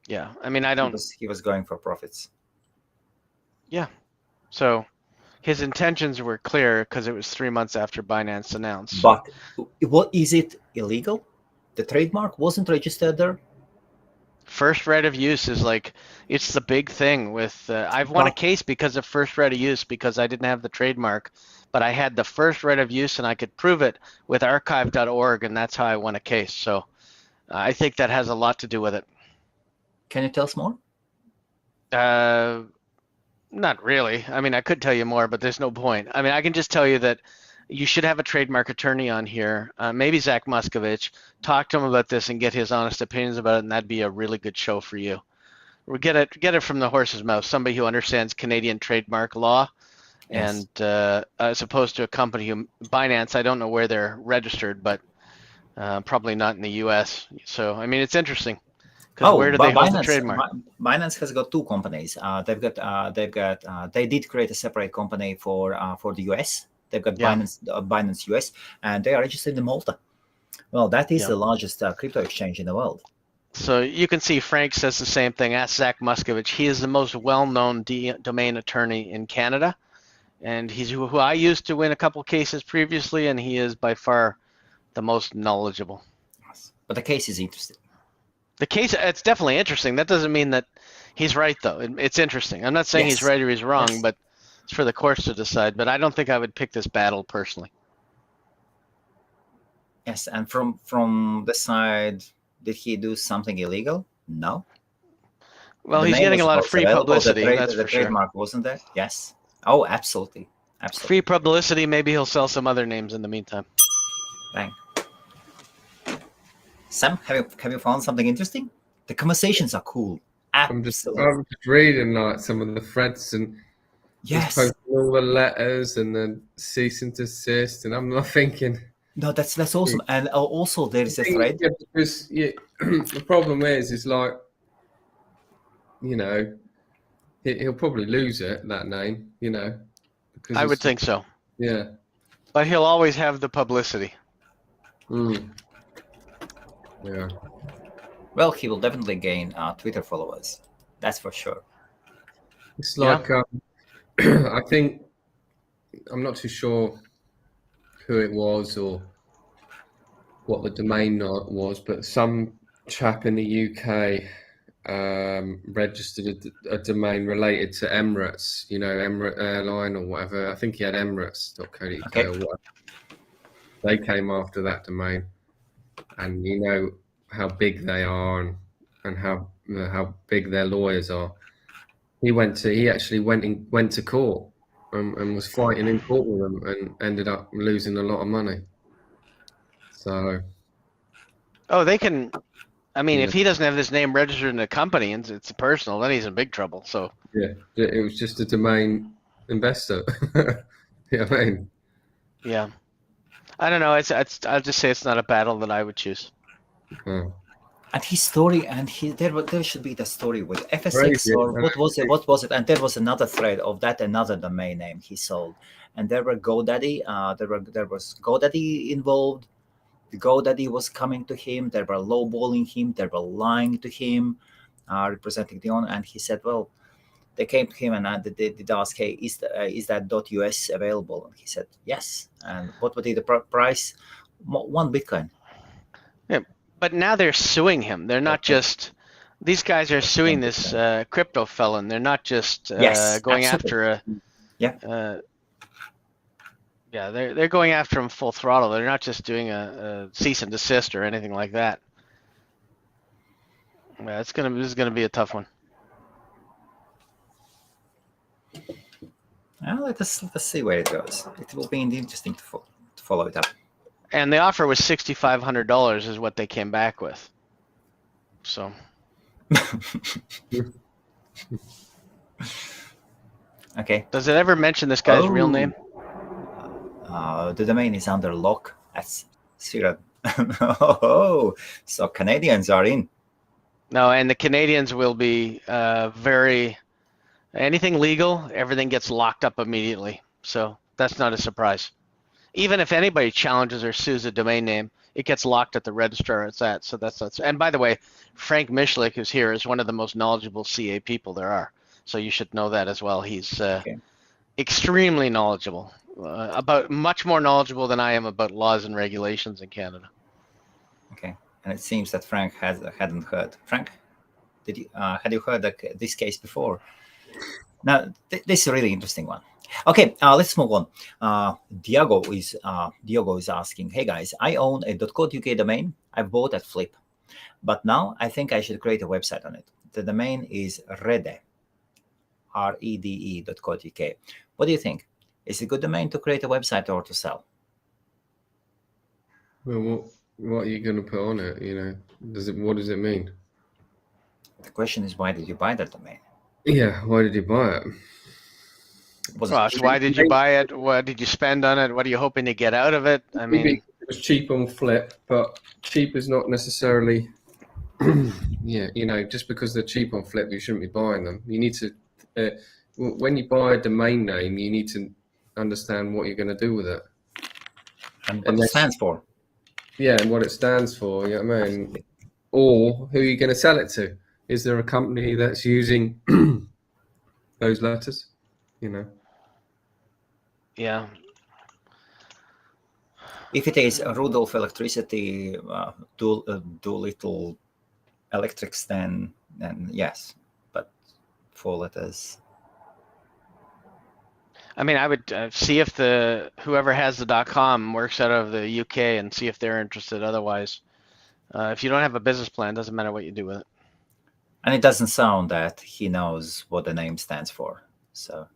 Yeah, I mean, He was going for profits. Yeah. So his intentions were clear because it was 3 months after Binance announced. But what is it illegal? The trademark wasn't registered there? First right of use is it's the big thing with, I've won a case because of first right of use because I didn't have the trademark, but I had the first right of use and I could prove it with archive.org, and that's how I won a case. So I think that has a lot to do with it. Can you tell us more? Not really. I mean, I could tell you more, but there's no point. I mean, I can just tell you that you should have a trademark attorney on here, maybe Zach Muscovich, talk to him about this and get his honest opinions about it, and that'd be a really good show for you. We get it from the horse's mouth, somebody who understands Canadian trademark law, and as opposed to a company who, Binance, I don't know where they're registered, but probably not in the U.S. So, I mean, it's interesting. Because where do they hold the trademark? Binance has got two companies. They did create a separate company for the US. They've got Binance US, and they are registered in Malta. Well, that is the largest crypto exchange in the world. So you can see Frank says the same thing. Ask Zach Muscovich. He is the most well-known domain attorney in Canada, and he's who I used to win a couple cases previously, and he is by far the most knowledgeable. But the case is interesting. The case, it's definitely interesting. That doesn't mean that he's right, though. It's interesing. I'm not saying he's right or he's wrong, but it's for the courts to decide. But I don't think I would pick this battle personally. Yes, and from the side, did he do something illegal? No. Well, he's getting a lot of free publicity. That's for sure. The trademark wasn't there. Yes. Oh, absolutely. Free publicity. Maybe he'll sell some other names in the meantime. Bang. Sam, have you found something interesting? The conversations are cool. Absolutely. I'm just reading some of the threads and posting all the letters and then cease and desist, and I'm not thinking. No, that's awesome. And also there is a thread. Yeah, because the problem is he'll probably lose that name, because I would think so. Yeah. But he'll always have the publicity. Yeah. Well, he will definitely gain Twitter followers. That's for sure. It's like I think I'm not too sure who it was or what the domain was, but some chap in the UK registered a domain related to Emirates, Emirate Airline or whatever. I think he had Emirates.co.uk Okay. or whatever. They came after that domain, and you know how big they are and how big their lawyers are. He actually went to court and was fighting in court with them and ended up losing a lot of money. So Oh, they can. I mean, yeah, if he doesn't have this name registered in a company and it's personal, then he's in big trouble. So yeah, it was just a domain investor. Yeah, I mean, yeah, I don't know. I'll just say it's not a battle that I would choose. oh, And his story, and there should be the story with FSX, crazy. or what was it? What was it? And there was another thread of that another domain name he sold, and there were GoDaddy. There was GoDaddy involved. The GoDaddy was coming to him. They were lowballing him. They were lying to him, representing the owner. And he said, "Well, they came to him and they did ask, hey, is that .us available?" And he said, "Yes." And what would be the price? 1 Bitcoin. Yeah, but now they're suing him. They're not Okay. just. These guys are suing this CryptoFelon. They're not just Yes, going absolutely. after a. Yeah. Yeah, they're going after him full throttle. They're not just doing a cease and desist or anything like that. Yeah, this is gonna be a tough one. Well, let's see where it goes. It will be interesting to follow it up. And the offer was $6,500 is what they came back with. So Okay. does it ever mention this guy's real name? The domain is under lock. That's secret. Oh, so Canadians are in. No, and the Canadians will be anything legal, everything gets locked up immediately. So that's not a surprise. Even if anybody challenges or sues a domain name, it gets locked at the registrar it's at. So that's. And by the way, Frank Mishlik, who's here, is one of the most knowledgeable CA people there are. So you should know that as well. He's extremely knowledgeable, much more knowledgeable than I am about laws and regulations in Canada. Okay, and it seems that Frank hadn't heard. Frank, had you heard this case before? Now, this is a really interesting one. Okay, let's move on. Diego is asking, hey guys, I own a .co.uk domain. I bought at Flip, but now I think I should create a website on it. The domain is rede, rede.co.uk. What do you think? Is it a good domain to create a website or to sell? Well, what are you going to put on it? What does it mean? The question is, why did you buy that domain? Yeah, why did you buy it? So why did you buy it? What did you spend on it? What are you hoping to get out of it? I mean, it was cheap on Flip, but cheap is not necessarily. Yeah, just because they're cheap on Flip, you shouldn't be buying them. You need to, when you buy a domain name, you need to understand what you're going to do with it. And what it stands for. Yeah, and what it stands for, you know what I mean? Or who are you going to sell it to? Is there a company that's using those letters? Yeah. If it is Rudolph Electricity, Doolittle Electrics, then yes. But 4 letters. I mean, I would see if whoever has the .com works out of the UK and see if they're interested. Otherwise, if you don't have a business plan, it doesn't matter what you do with it. And it doesn't sound that he knows what the name stands for. So.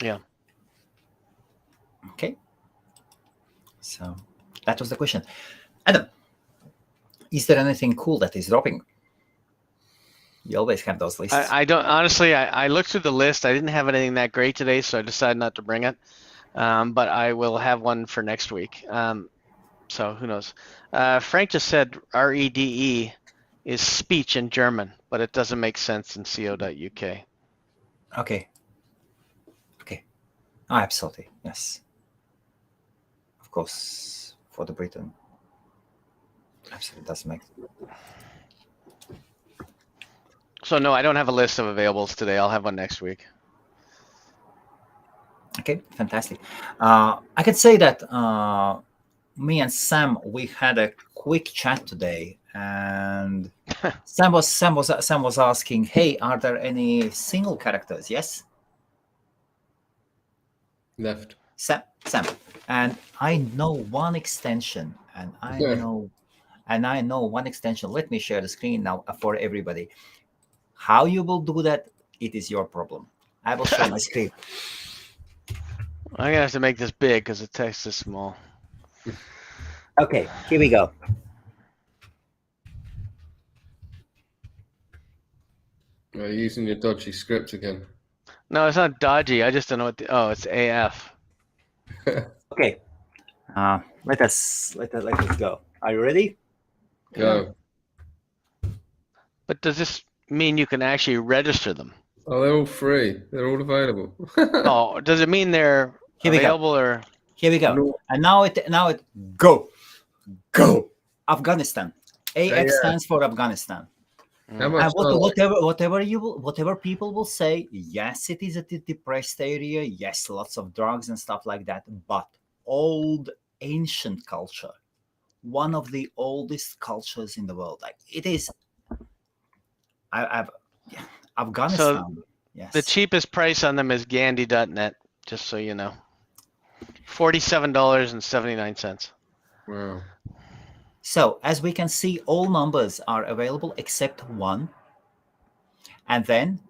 Yeah. Okay. So that was the question. Adam, is there anything cool that is dropping? You always have those lists. I don't, honestly, I looked through the list. I didn't have anything that great today, so I decided not to bring it. But I will have one for next week. So who knows? Frank just said REDE is speech in German, but it doesn't make sense in co.uk. Okay. Oh, absolutely. Yes. Of course, for the Britain. Absolutely doesn't make sense. So no, I don't have a list of availables today. I'll have one next week. Okay, fantastic. I can say that me and Sam, we had a quick chat today, and Sam was asking, "Hey, are there any single characters?" Yes, Left. Sam, and I know one extension, and I know one extension. Let me share the screen now for everybody. How you will do that? It is your problem. I will share my screen. I'm gonna have to make this big because the text is small. Okay, here we go. You're using your dodgy script again. No, it's not dodgy. I just don't know what. Oh, it's AF. Okay, let us go. Are you ready? Go. But does this mean you can actually register them? Oh, they're all free. They're all available. Oh, does it mean they're Here we go. available or? Here we go. No. And now it go. Afghanistan. AF stands for Afghanistan. How much? And whatever people will say, yes, it is a depressed area. Yes, lots of drugs and stuff like that. But old ancient culture, one of the oldest cultures in the world. Like it is. Afghanistan. So yes. the cheapest price on them is Gandhi.net, just so you know. $47.79. Wow. So as we can see, all numbers are available except one, and then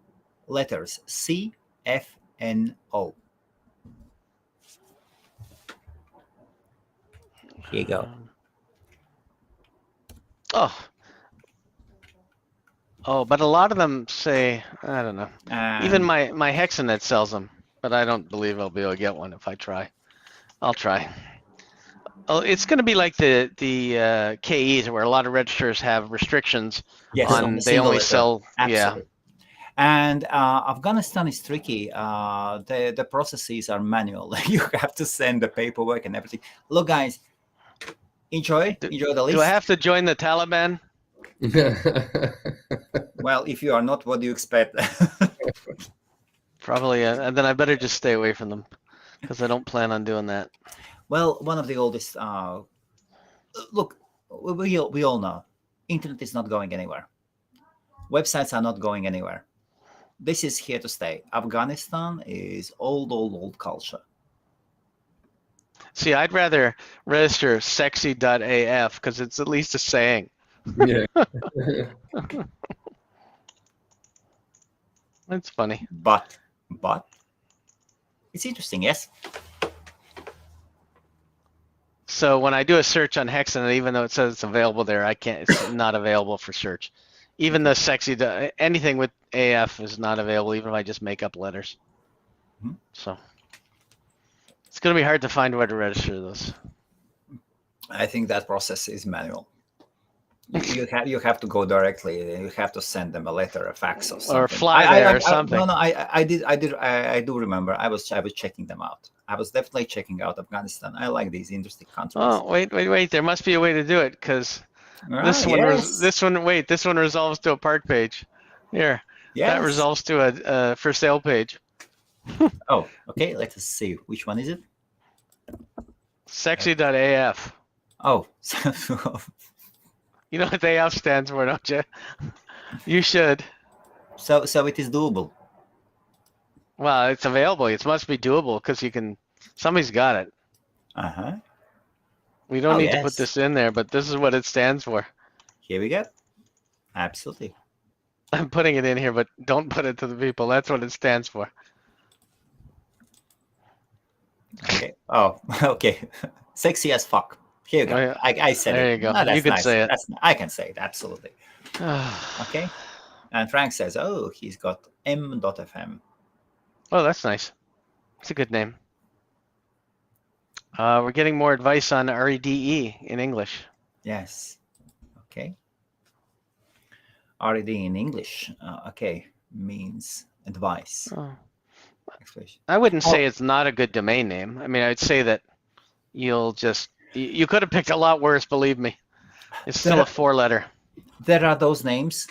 letters C, F, N, O. Here you go. Oh, but a lot of them say, I don't know. Even my Hexanet sells them, but I don't believe I'll be able to get one if I try. I'll try. Oh, it's going to be like the KEs where a lot of registers have restrictions on they only sell. Absolutely. Yeah. And Afghanistan is tricky. The processes are manual. You have to send the paperwork and everything. Look, guys, enjoy the list. Do I have to join the Taliban? Well, if you are not, what do you expect? Probably, and then I better just stay away from them because I don't plan on doing that. Well, one of the oldest. Look, we all know, internet is not going anywhere. Websites are not going anywhere. This is here to stay. Afghanistan is old culture. See, I'd rather register sexy.af because it's at least a saying. Yeah. That's funny. But it's interesting, yes? So when I do a search on Hexanet, even though it says it's available there, it's not available for search. Even the anything with AF is not available, even if I just make up letters. Mm-hmm. So it's going to be hard to find where to register those. I think that process is manual. You have to go directly. You have to send them a letter, a fax, or something. Or fly there or something. No, I do remember. I was checking them out. I was definitely checking out Afghanistan. I like these interesting countries. Oh, wait. There must be a way to do it because this one resolves to a park page. Here. Yes. That resolves to a for sale page. Oh, okay. Let us see. Which one is it? Sexy.af. Oh. You know what the AF stands for, don't you? You should. So it is doable. Well, it's available. It must be doable because somebody's got it. Uh-huh. We don't need to put this in there, but this is what it stands for. Here we go. Absolutely. I'm putting it in here, but don't put it to the people. That's what it stands for. Okay. Oh, okay. Sexy as fuck. Here you go. Oh, yeah. I said there it. You go. No, you can nice. say it. I can say it. Absolutely. Okay. And Frank says, oh, he's got m.fm. Oh, that's nice. It's a good name. We're getting more advice on REDE in English. Yes. Okay. RED in English. Okay. Means advice. Oh. I wouldn't say it's not a good domain name. I mean, I'd say that you could have picked a lot worse, believe me. It's still a 4-letter. There are those names.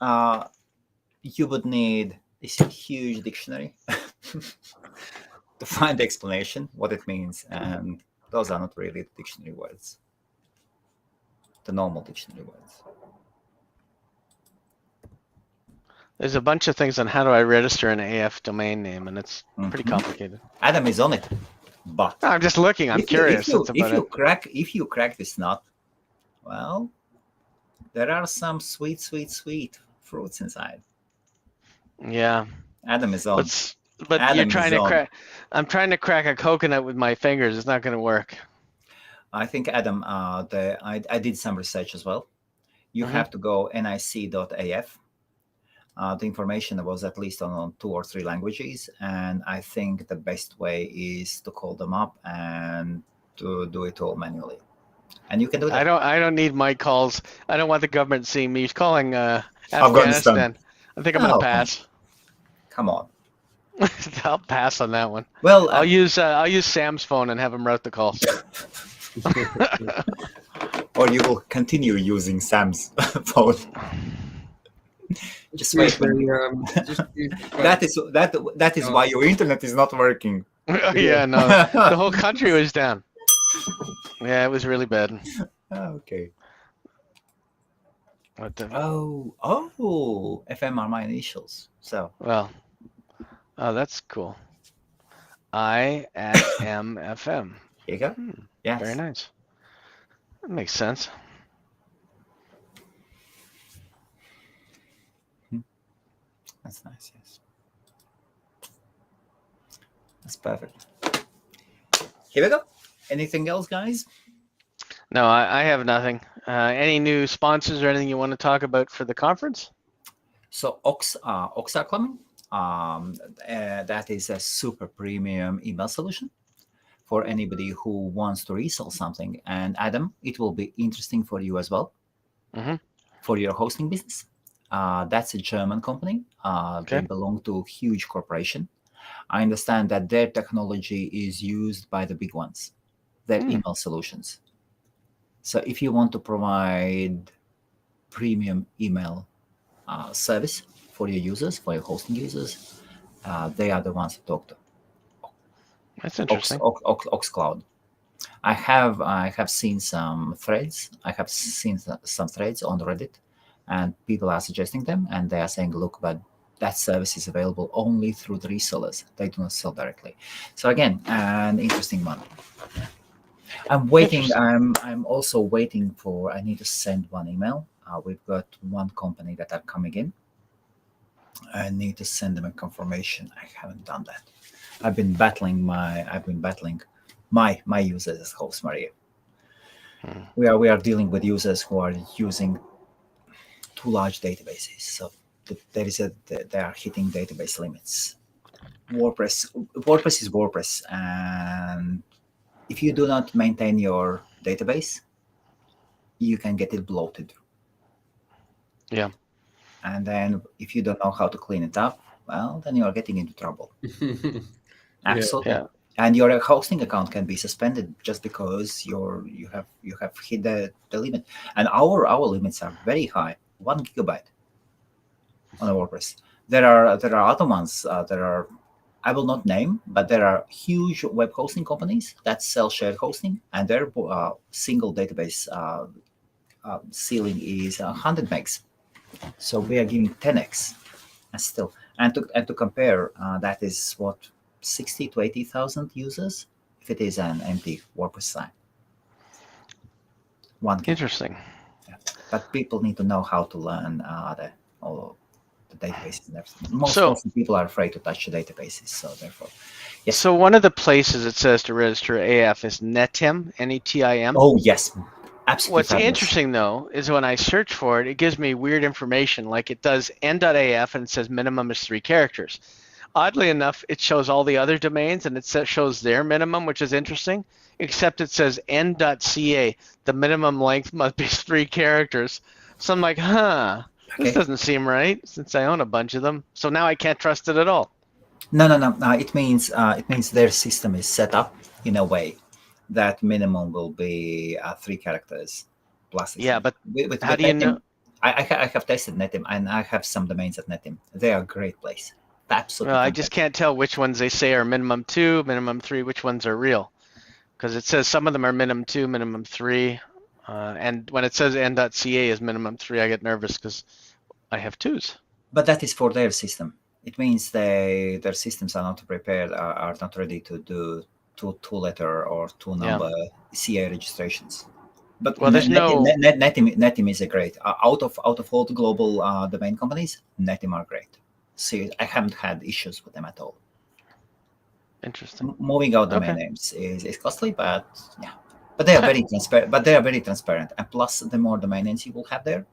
You would need this huge dictionary to find the explanation, what it means. And Those are not really the dictionary words. The normal dictionary words. There's a bunch of things on how do I register an AF domain name, and it's pretty complicated. Adam is on it, but I'm just looking. I'm curious. That's about it. If you crack this nut, well, there are some sweet fruits inside. Yeah. Adam is on. But Adam you're is trying to on. crack. I'm trying to crack a coconut with my fingers. It's not going to work. I think Adam. I did some research as well. You have to go nic.af. The information was at least on 2 or 3 languages, and I think the best way is to call them up and to do it all manually. And you can do that. I don't need my calls. I don't want the government seeing me calling Afghanistan. I think I'm going to pass. Come on. I'll pass on that one. Well, I'll use Sam's phone and have him route the calls. Or you will continue using Sam's phone. Just wait. That is why your internet is not working. Yeah, no, the whole country was down. Yeah, it was really bad. Okay. What the? Oh, FM are my initials. So. Well, oh, that's cool. I@MFM. Here you go. Yes. Very nice. That makes sense. That's nice, yes. That's perfect. Here we go. Anything else, guys? No, I have nothing. Any new sponsors or anything you want to talk about for the conference? So Ox are coming. That is a super premium email solution for anybody who wants to resell something. And Adam, it will be interesting for you as well, for your hosting business. That's a German company. They belong to a huge corporation. I understand that their technology is used by the big ones, their email solutions. So if you want to provide premium email service for your users, for your hosting users, they are the ones to talk to. That's interesting. Ox Cloud. I have seen some threads. I have seen some threads on Reddit, and people are suggesting them, and they are saying, look, but that service is available only through the resellers. They do not sell directly. So again, an interesting one. I'm waiting. I'm also waiting for. I need to send one email. We've got one company that are coming in. I need to send them a confirmation. I haven't done that. I've been battling my users as HostMaria. We are dealing with users who are using too large databases. So they are hitting database limits. WordPress is WordPress, and if you do not maintain your database, you can get it bloated. Yeah. And then if you don't know how to clean it up, well, then you are getting into trouble. Absolutely. Yeah. And your hosting account can be suspended just because you have hit the limit. And our limits are very high, 1 gigabyte on a WordPress. There are other ones. I will not name, but there are huge web hosting companies that sell shared hosting, and their single database ceiling is 100 megs. So we are giving 10x, and still, and to compare, that is what 60 to 80,000 users if it is an empty WordPress site. Interesting. Yeah. But people need to know how to learn all the databases and everything. Most people are afraid to touch the databases, so therefore, yes. So one of the places it says to register AF is Netim, Netim. Oh yes, absolutely. What's interesting though is when I search for it, it gives me weird information. Like it does n.af and it says minimum is 3 characters. Oddly enough, it shows all the other domains and it shows their minimum, which is interesting. Except it says n.ca, the minimum length must be 3 characters. So I'm like, this doesn't seem right since I own a bunch of them. So now I can't trust it at all. No. It means their system is set up in a way that minimum will be 3 characters plus. Yeah, but with how do you know? I have tested Netim, and I have some domains at Netim. They are a great place. Absolutely. Well, I just can't tell which ones they say are minimum 2, minimum 3, which ones are real. Because it says some of them are minimum 2, minimum 3. And when it says n.ca is minimum 3, I get nervous because I have 2s. But that is for their system. It means their systems are not prepared, are not ready to do two-letter or two-number CA registrations. But well, there's Netim is a great. Out of all the global domain companies, Netim are great. See, I haven't had issues with them at all. Interesting. Moving out domain names is costly, but yeah. But they are very transparent. And plus, the more domain names you will have there,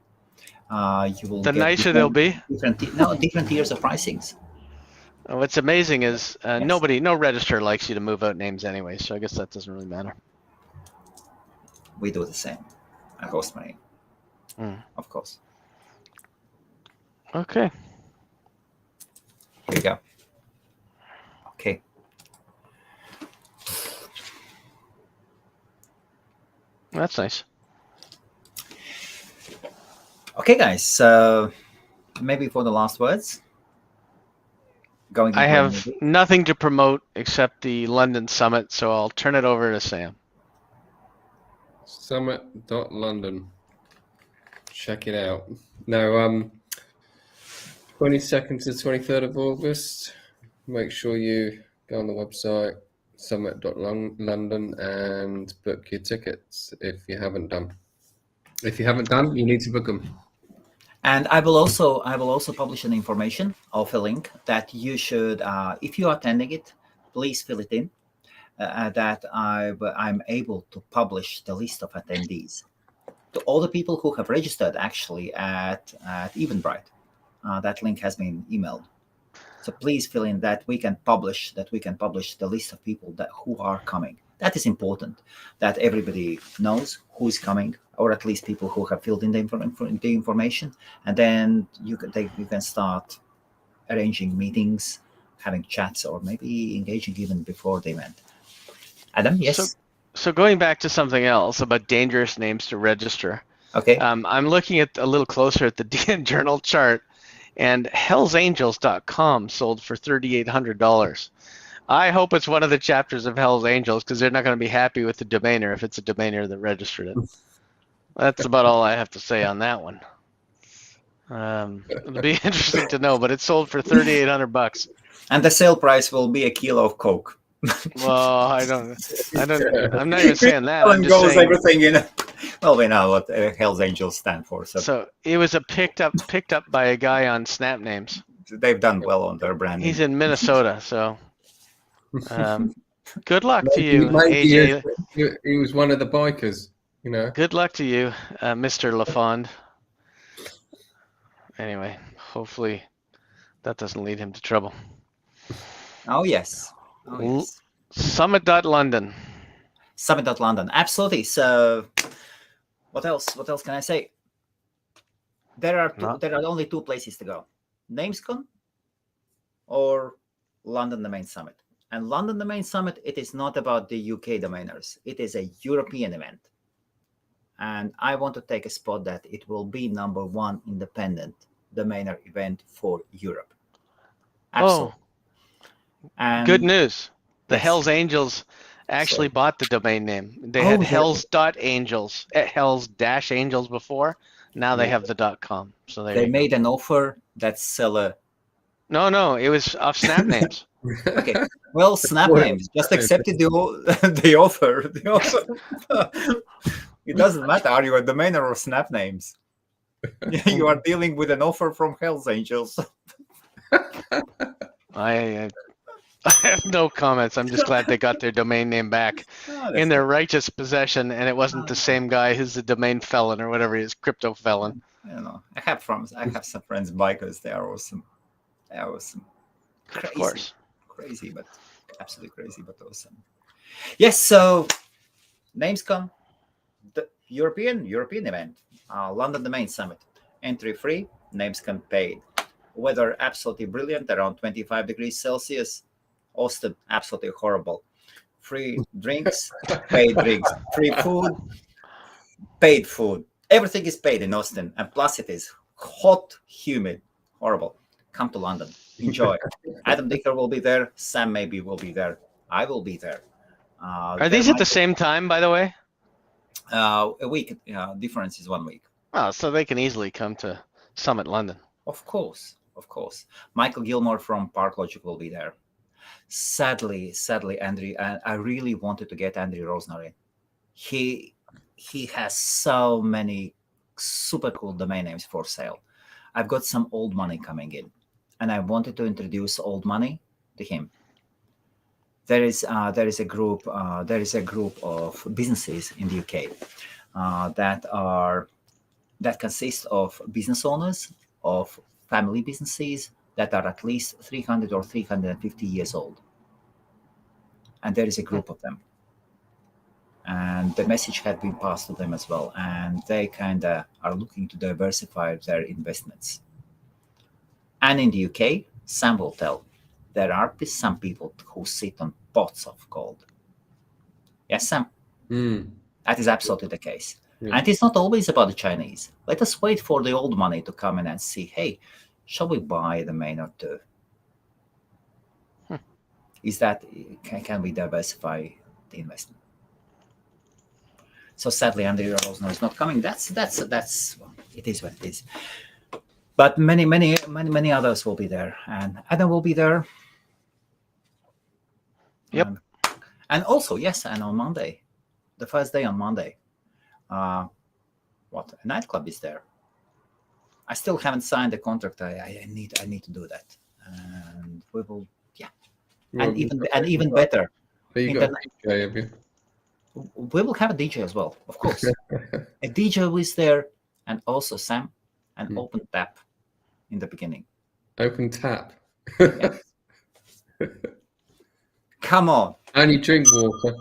you will the get nicer they'll be. different tiers of pricings. What's amazing is no registrar likes you to move out names anyway, so I guess that doesn't really matter. We do the same at HostMaria, of course. Okay. Here you go. Okay. That's nice. Okay, guys. Maybe for the last words. I have nothing to promote except the London Summit, so I'll turn it over to Sam. Summit.London. Check it out. No, 22nd to 23rd of August. Make sure you go on the website summit.London and book your tickets if you haven't done. If you haven't done, you need to book them. And I will also publish an information of a link that you should, if you are attending it, please fill it in. That I'm able to publish the list of attendees to all the people who have registered actually at Eventbrite. That link has been emailed. So please fill in that we can publish the list of people who are coming. That is important, that everybody knows who is coming, or at least people who have filled in the information, and then you can start arranging meetings, having chats, or maybe engaging even before the event. Adam, yes. So going back to something else about dangerous names to register. Okay. I'm looking at a little closer at the DN Journal chart, and hellsangels.com sold for $3,800. I hope it's one of the chapters of Hell's Angels, because they're not going to be happy with the domainer if it's a domainer that registered it. That's about all I have to say on that one. It'll be interesting to know, but it sold for $3,800. And the sale price will be a kilo of Coke. Well, I'm not even saying that. I'm just saying everything. Well, we know what Hell's Angels stand for. So it was picked up by a guy on Snap Names. They've done well on their branding. He's in Minnesota, so good luck to you, AJ. He was one of the bikers, you know. Good luck to you, Mr. LaFond. Anyway, hopefully that doesn't lead him to trouble. Oh, yes. Summit.London. Summit.London. Absolutely. So what else can I say? There are only two places to go. NamesCon or London Domain Summit. And London Domain Summit, it is not about the UK domainers. It is a European event. And I want to take a spot that it will be #1 independent domainer event for Europe. Absolutely. And good news. The Hells Angels actually bought the domain name. They had hells.angels, hells-angels before. Now they have the .com. So they made an offer that seller. No, it was off Snap Names. Okay. Well, Snap Names just accepted the offer. It doesn't matter. Are you a domainer or Snap Names? You are dealing with an offer from Hells Angels. I have no comments. I'm just glad they got their domain name back in their righteous possession, and it wasn't the same guy who's the domain felon or whatever he is, CryptoFelon. I don't know. I have some friends bikers. They are awesome. Crazy, of course. Crazy, but absolutely crazy, but awesome. Yes. So, NamesCon, the European event, London Domain Summit, entry free, NamesCon paid. Weather absolutely brilliant, around 25 degrees Celsius. Austin, absolutely horrible. Free drinks, paid drinks. Free food, paid food. Everything is paid in Austin, and plus it is hot, humid, horrible. Come to London, enjoy. Adam Dicker will be there. Sam maybe will be there. I will be there. Are there these at might the same time, by the way? a week difference is 1 week. Oh, so they can easily come to Summit London. Of course, of course. Michael Gilmore from Park Logic will be there. Sadly, Andrew, I really wanted to get Andrew Rosner in. He has so many super cool domain names for sale. I've got some old money coming in, and I wanted to introduce old money to him. There is a group of businesses in the UK that consist of business owners of family businesses that are at least 300 or 350 years old, and there is a group of them, and the message had been passed to them as well, and they kind of are looking to diversify their investments. And in the UK, Sam will tell, there are some people who sit on pots of gold. Yes, Sam? That is absolutely the case. Yeah. And it's not always about the Chinese. Let us wait for the old money to come in and see, hey, shall we buy the main or two? Is that, can we diversify the investment? So sadly, Andrew Rosner is not coming. That's well, it is what it is. But many others will be there, and Adam will be there. Yep. And also, yes, and on Monday, the first day on Monday, a nightclub is there. I still haven't signed the contract. I need to do that, and we will, and even better. So you got a DJ, have you? We will have a DJ as well, of course. A DJ is there, and also Sam, an open tap in the beginning. Open tap. Yes. Come on. Only drink water.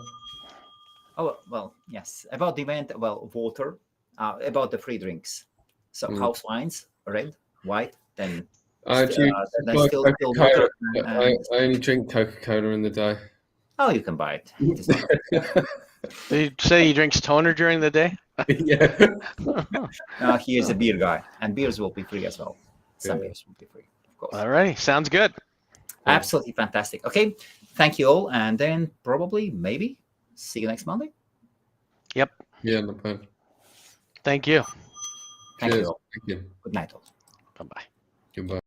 Oh, well, yes. About the event, well, water. About the free drinks. So house wines, red, white, then Coca-Cola. still water. I only drink Coca-Cola in the day. Oh, you can buy it. It is not- Did you say he drinks toner during the day? Yeah. He is a beer guy, and beers will be free as well. Some beers will be free, of course. All right, sounds good. Absolutely fantastic. Okay, thank you all, and then probably, maybe, see you next Monday. Yep. Yeah, no problem. Thank you. Thank Cheers. you all. Thank you. Good night all. Bye-bye. Goodbye.